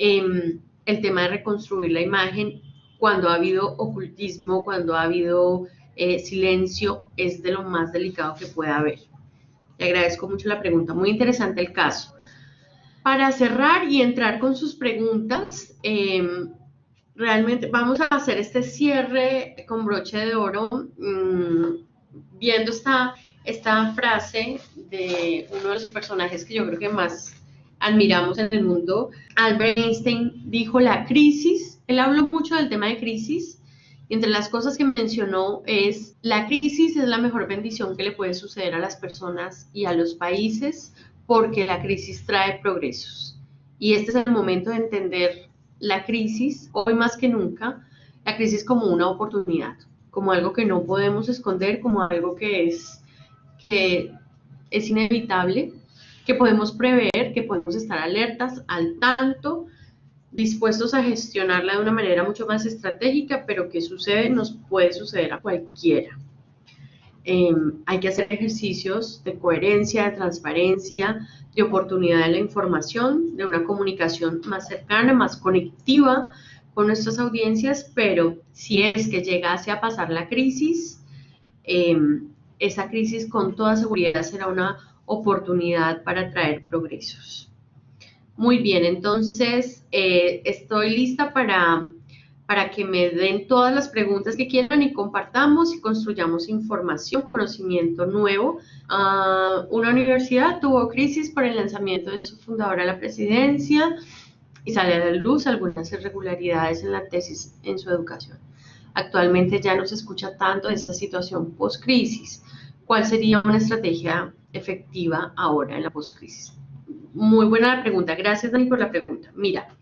el tema de reconstruir la imagen cuando ha habido ocultismo, cuando ha habido silencio, es de lo más delicado que pueda haber. Le agradezco mucho la pregunta, muy interesante el caso. Para cerrar y entrar con sus preguntas, realmente vamos a hacer este cierre con broche de oro, viendo esta frase de uno de los personajes que yo creo que más admiramos en el mundo. Albert Einstein dijo la crisis, él habló mucho del tema de crisis, y entre las cosas que mencionó es, la crisis es la mejor bendición que le puede suceder a las personas y a los países, porque la crisis trae progresos. Y este es el momento de entender la crisis, hoy más que nunca, la crisis como una oportunidad, como algo que no podemos esconder, como algo que es inevitable, que podemos prever, que podemos estar alertas, al tanto, dispuestos a gestionarla de una manera mucho más estratégica, pero que sucede, nos puede suceder a cualquiera. Hay que hacer ejercicios de coherencia, de transparencia, de oportunidad de la información, de una comunicación más cercana, más conectiva con nuestras audiencias, pero si es que llegase a pasar la crisis, esa crisis con toda seguridad será una oportunidad para traer progresos. Muy bien, entonces estoy lista para que me den todas las preguntas que quieran y compartamos y construyamos información, conocimiento nuevo. Una universidad tuvo crisis por el lanzamiento de su fundadora a la presidencia y sale a la luz algunas irregularidades en la tesis en su educación. Actualmente ya no se escucha tanto de esta situación post-crisis. ¿Cuál sería una estrategia efectiva ahora en la post-crisis? Muy buena la pregunta. Gracias, Dani, por la pregunta. Mira,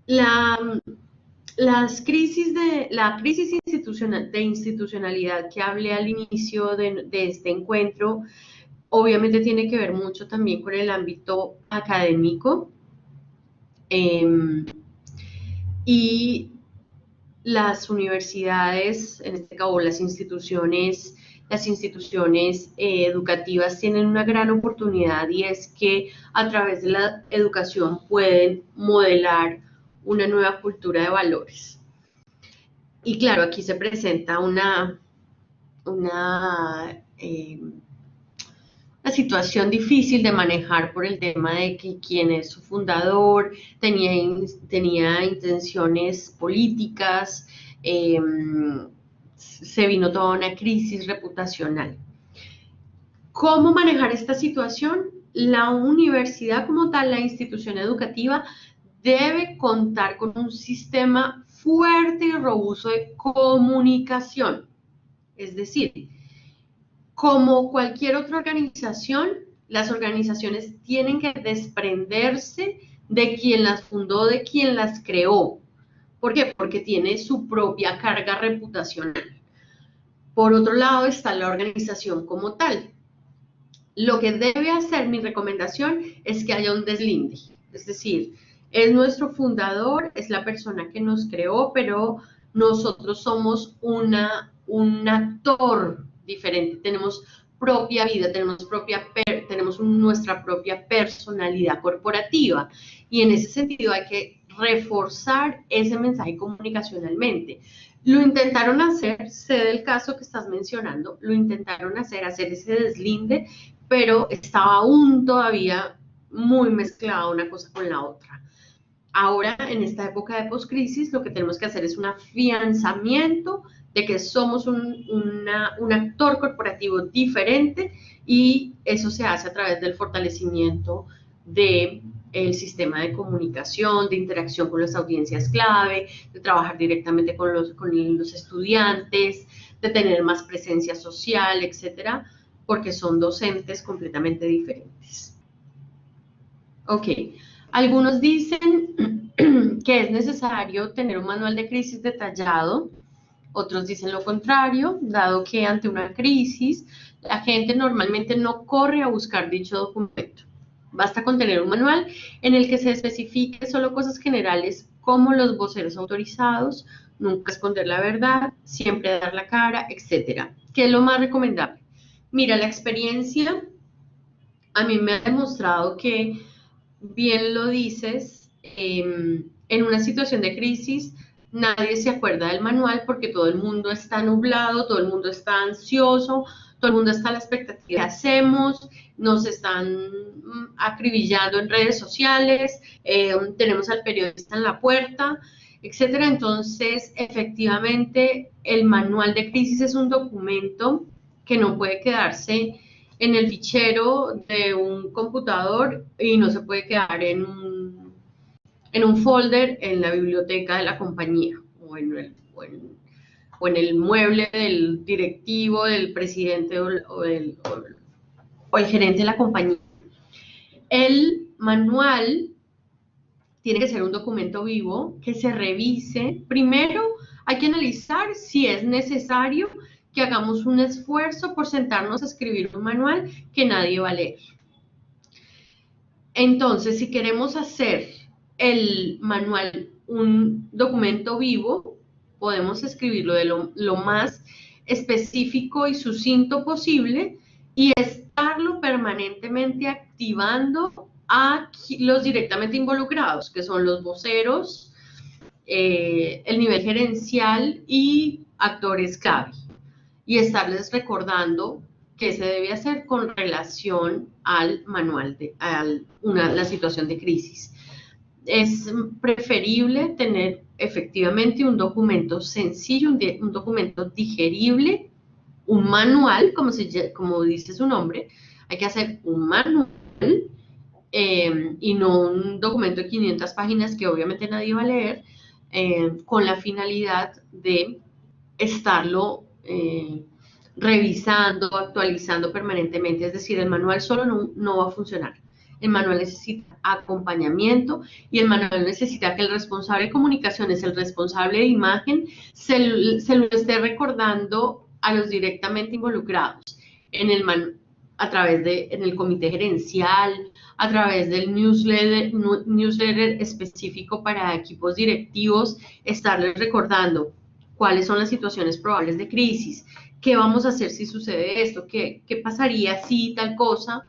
la crisis de institucionalidad que hablé al inicio de este encuentro, obviamente tiene que ver mucho también con el ámbito académico, y las universidades, en este caso las instituciones educativas tienen una gran oportunidad, y es que a través de la educación pueden modelar una nueva cultura de valores. Y claro, aquí se presenta una situación difícil de manejar por el tema de que quien es su fundador tenía intenciones políticas, se vino toda una crisis reputacional. ¿Cómo manejar esta situación? La universidad como tal, la institución educativa, debe contar con un sistema fuerte y robusto de comunicación. Es decir, como cualquier otra organización, las organizaciones tienen que desprenderse de quien las fundó, de quien las creó. ¿Por qué? Porque tiene su propia carga reputacional. Por otro lado está la organización como tal. Lo que debe hacer, mi recomendación, es que haya un deslinde. Es decir, es nuestro fundador, es la persona que nos creó, pero nosotros somos un actor diferente, tenemos propia vida, tenemos nuestra propia personalidad corporativa, y en ese sentido hay que reforzar ese mensaje comunicacionalmente. Lo intentaron hacer, sé del caso que estás mencionando, lo intentaron hacer ese deslinde, pero estaba aún todavía muy mezclada una cosa con la otra. Ahora, en esta época de poscrisis, lo que tenemos que hacer es un afianzamiento de que somos un actor corporativo diferente, y eso se hace a través del fortalecimiento del sistema de comunicación, de interacción con las audiencias clave, de trabajar directamente con los estudiantes, de tener más presencia social, etcétera, porque son docentes completamente diferentes. Ok, algunos dicen que es necesario tener un manual de crisis detallado, otros dicen lo contrario, dado que ante una crisis la gente normalmente no corre a buscar dicho documento. Basta con tener un manual en el que se especifique solo cosas generales como los voceros autorizados, nunca esconder la verdad, siempre dar la cara, etcétera. ¿Qué es lo más recomendable? Mira, la experiencia a mí me ha demostrado que, bien lo dices, en una situación de crisis, nadie se acuerda del manual porque todo el mundo está nublado, todo el mundo está ansioso, todo el mundo está a la expectativa de qué hacemos, nos están acribillando en redes sociales, tenemos al periodista en la puerta, etcétera. Entonces, efectivamente, el manual de crisis es un documento que no puede quedarse en el fichero de un computador y no se puede quedar en un folder en la biblioteca de la compañía o en el mueble del directivo, del presidente o el gerente de la compañía. El manual tiene que ser un documento vivo que se revise. Primero hay que analizar si es necesario que hagamos un esfuerzo por sentarnos a escribir un manual que nadie va a leer. Entonces, si queremos hacer el manual un documento vivo, podemos escribirlo de lo más específico y sucinto posible y estarlo permanentemente activando a los directamente involucrados, que son los voceros, el nivel gerencial y actores clave, y estarles recordando qué se debe hacer con relación al manual, la situación de crisis. Es preferible tener efectivamente un documento sencillo, un documento digerible, un manual, como dice su nombre. Hay que hacer un manual y no un documento de 500 páginas que obviamente nadie va a leer, con la finalidad de estarlo revisando, actualizando permanentemente. Es decir, el manual solo no va a funcionar. El manual necesita acompañamiento y el manual necesita que el responsable de comunicaciones, el responsable de imagen, se lo esté recordando a los directamente involucrados en el comité gerencial, a través del newsletter específico para equipos directivos, estarles recordando cuáles son las situaciones probables de crisis, qué vamos a hacer si sucede esto, qué pasaría si tal cosa.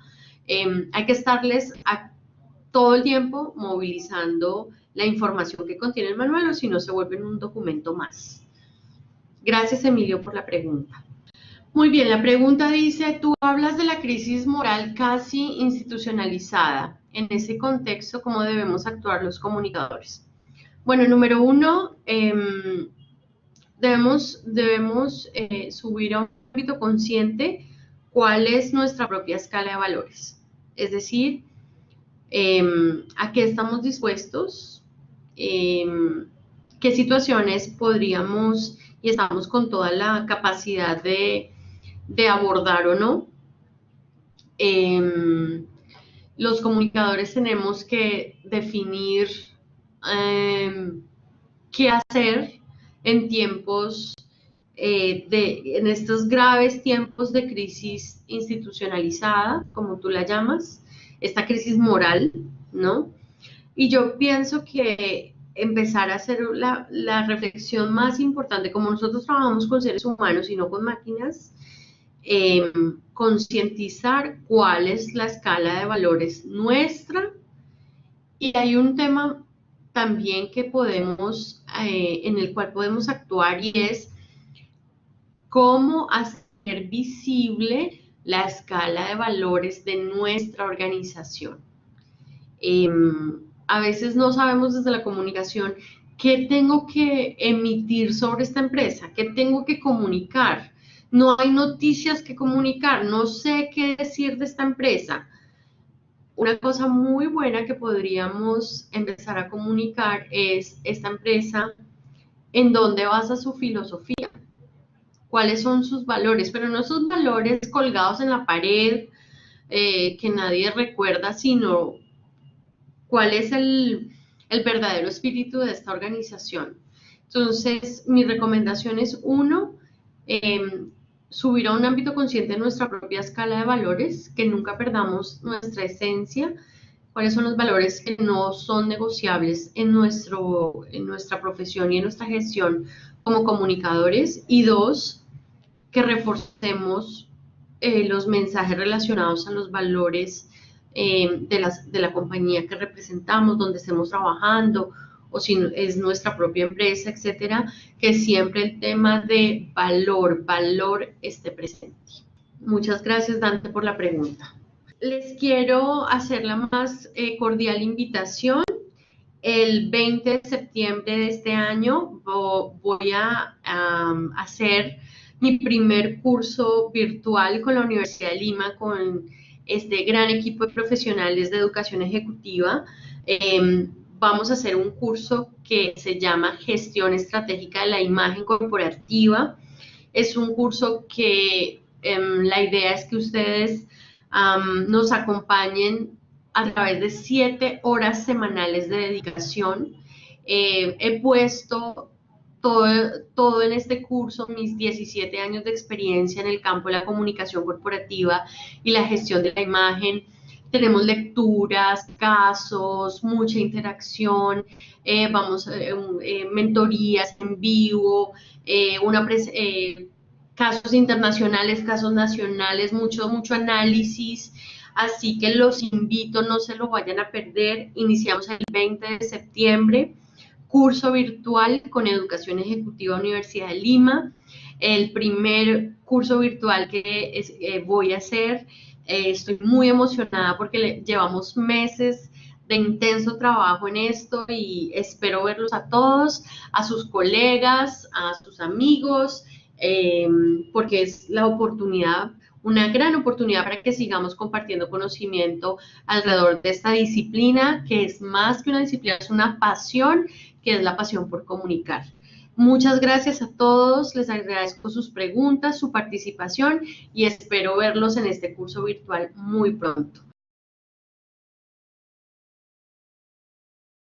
Hay que estarles todo el tiempo movilizando la información que contiene el manual, o si no se vuelve un documento más. Gracias, Emilio, por la pregunta. Muy bien, la pregunta dice, tú hablas de la crisis moral casi institucionalizada. En ese contexto, ¿cómo debemos actuar los comunicadores? Bueno, número uno, debemos subir a un ámbito consciente cuál es nuestra propia escala de valores. Es decir, a qué estamos dispuestos, qué situaciones podríamos y estamos con toda la capacidad de abordar o no. Los comunicadores tenemos que definir qué hacer en tiempos, en estos graves tiempos de crisis institucionalizada, como tú la llamas, esta crisis moral, ¿no? Y yo pienso que empezar a hacer la reflexión más importante, como nosotros trabajamos con seres humanos y no con máquinas, concientizar cuál es la escala de valores nuestra. Y hay un tema también que en el cual podemos actuar, y es cómo hacer visible la escala de valores de nuestra organización. A veces no sabemos desde la comunicación qué tengo que emitir sobre esta empresa, qué tengo que comunicar. No hay noticias que comunicar, no sé qué decir de esta empresa. Una cosa muy buena que podríamos empezar a comunicar es esta empresa, en dónde basa su filosofía, cuáles son sus valores, pero no sus valores colgados en la pared, que nadie recuerda, sino cuál es el verdadero espíritu de esta organización. Entonces, mi recomendación es, uno, subir a un ámbito consciente nuestra propia escala de valores, que nunca perdamos nuestra esencia, cuáles son los valores que no son negociables en nuestra profesión y en nuestra gestión como comunicadores, y dos, que reforcemos los mensajes relacionados a los valores de la compañía que representamos, donde estemos trabajando, o si es nuestra propia empresa, etcétera, que siempre el tema de valor esté presente. Muchas gracias, Dante, por la pregunta. Les quiero hacer la más cordial invitación. El 20 de septiembre de este año voy a hacer mi primer curso virtual con la Universidad de Lima, con este gran equipo de profesionales de educación ejecutiva. Vamos a hacer un curso que se llama Gestión Estratégica de la Imagen Corporativa. Es un curso que la idea es que ustedes nos acompañen a través de 7 horas semanales de dedicación. He puesto todo en este curso, mis 17 años de experiencia en el campo de la comunicación corporativa y la gestión de la imagen. Tenemos lecturas, casos, mucha interacción, mentorías en vivo, casos internacionales, casos nacionales, mucho análisis. Así que los invito, no se lo vayan a perder. Iniciamos el 20 de septiembre, curso virtual con Educación Ejecutiva Universidad de Lima. El primer curso virtual que voy a hacer. Estoy muy emocionada porque llevamos meses de intenso trabajo en esto y espero verlos a todos, a sus colegas, a sus amigos, porque es la oportunidad, una gran oportunidad para que sigamos compartiendo conocimiento alrededor de esta disciplina, que es más que una disciplina, es una pasión, que es la pasión por comunicar. Muchas gracias a todos, les agradezco sus preguntas, su participación y espero verlos en este curso virtual muy pronto.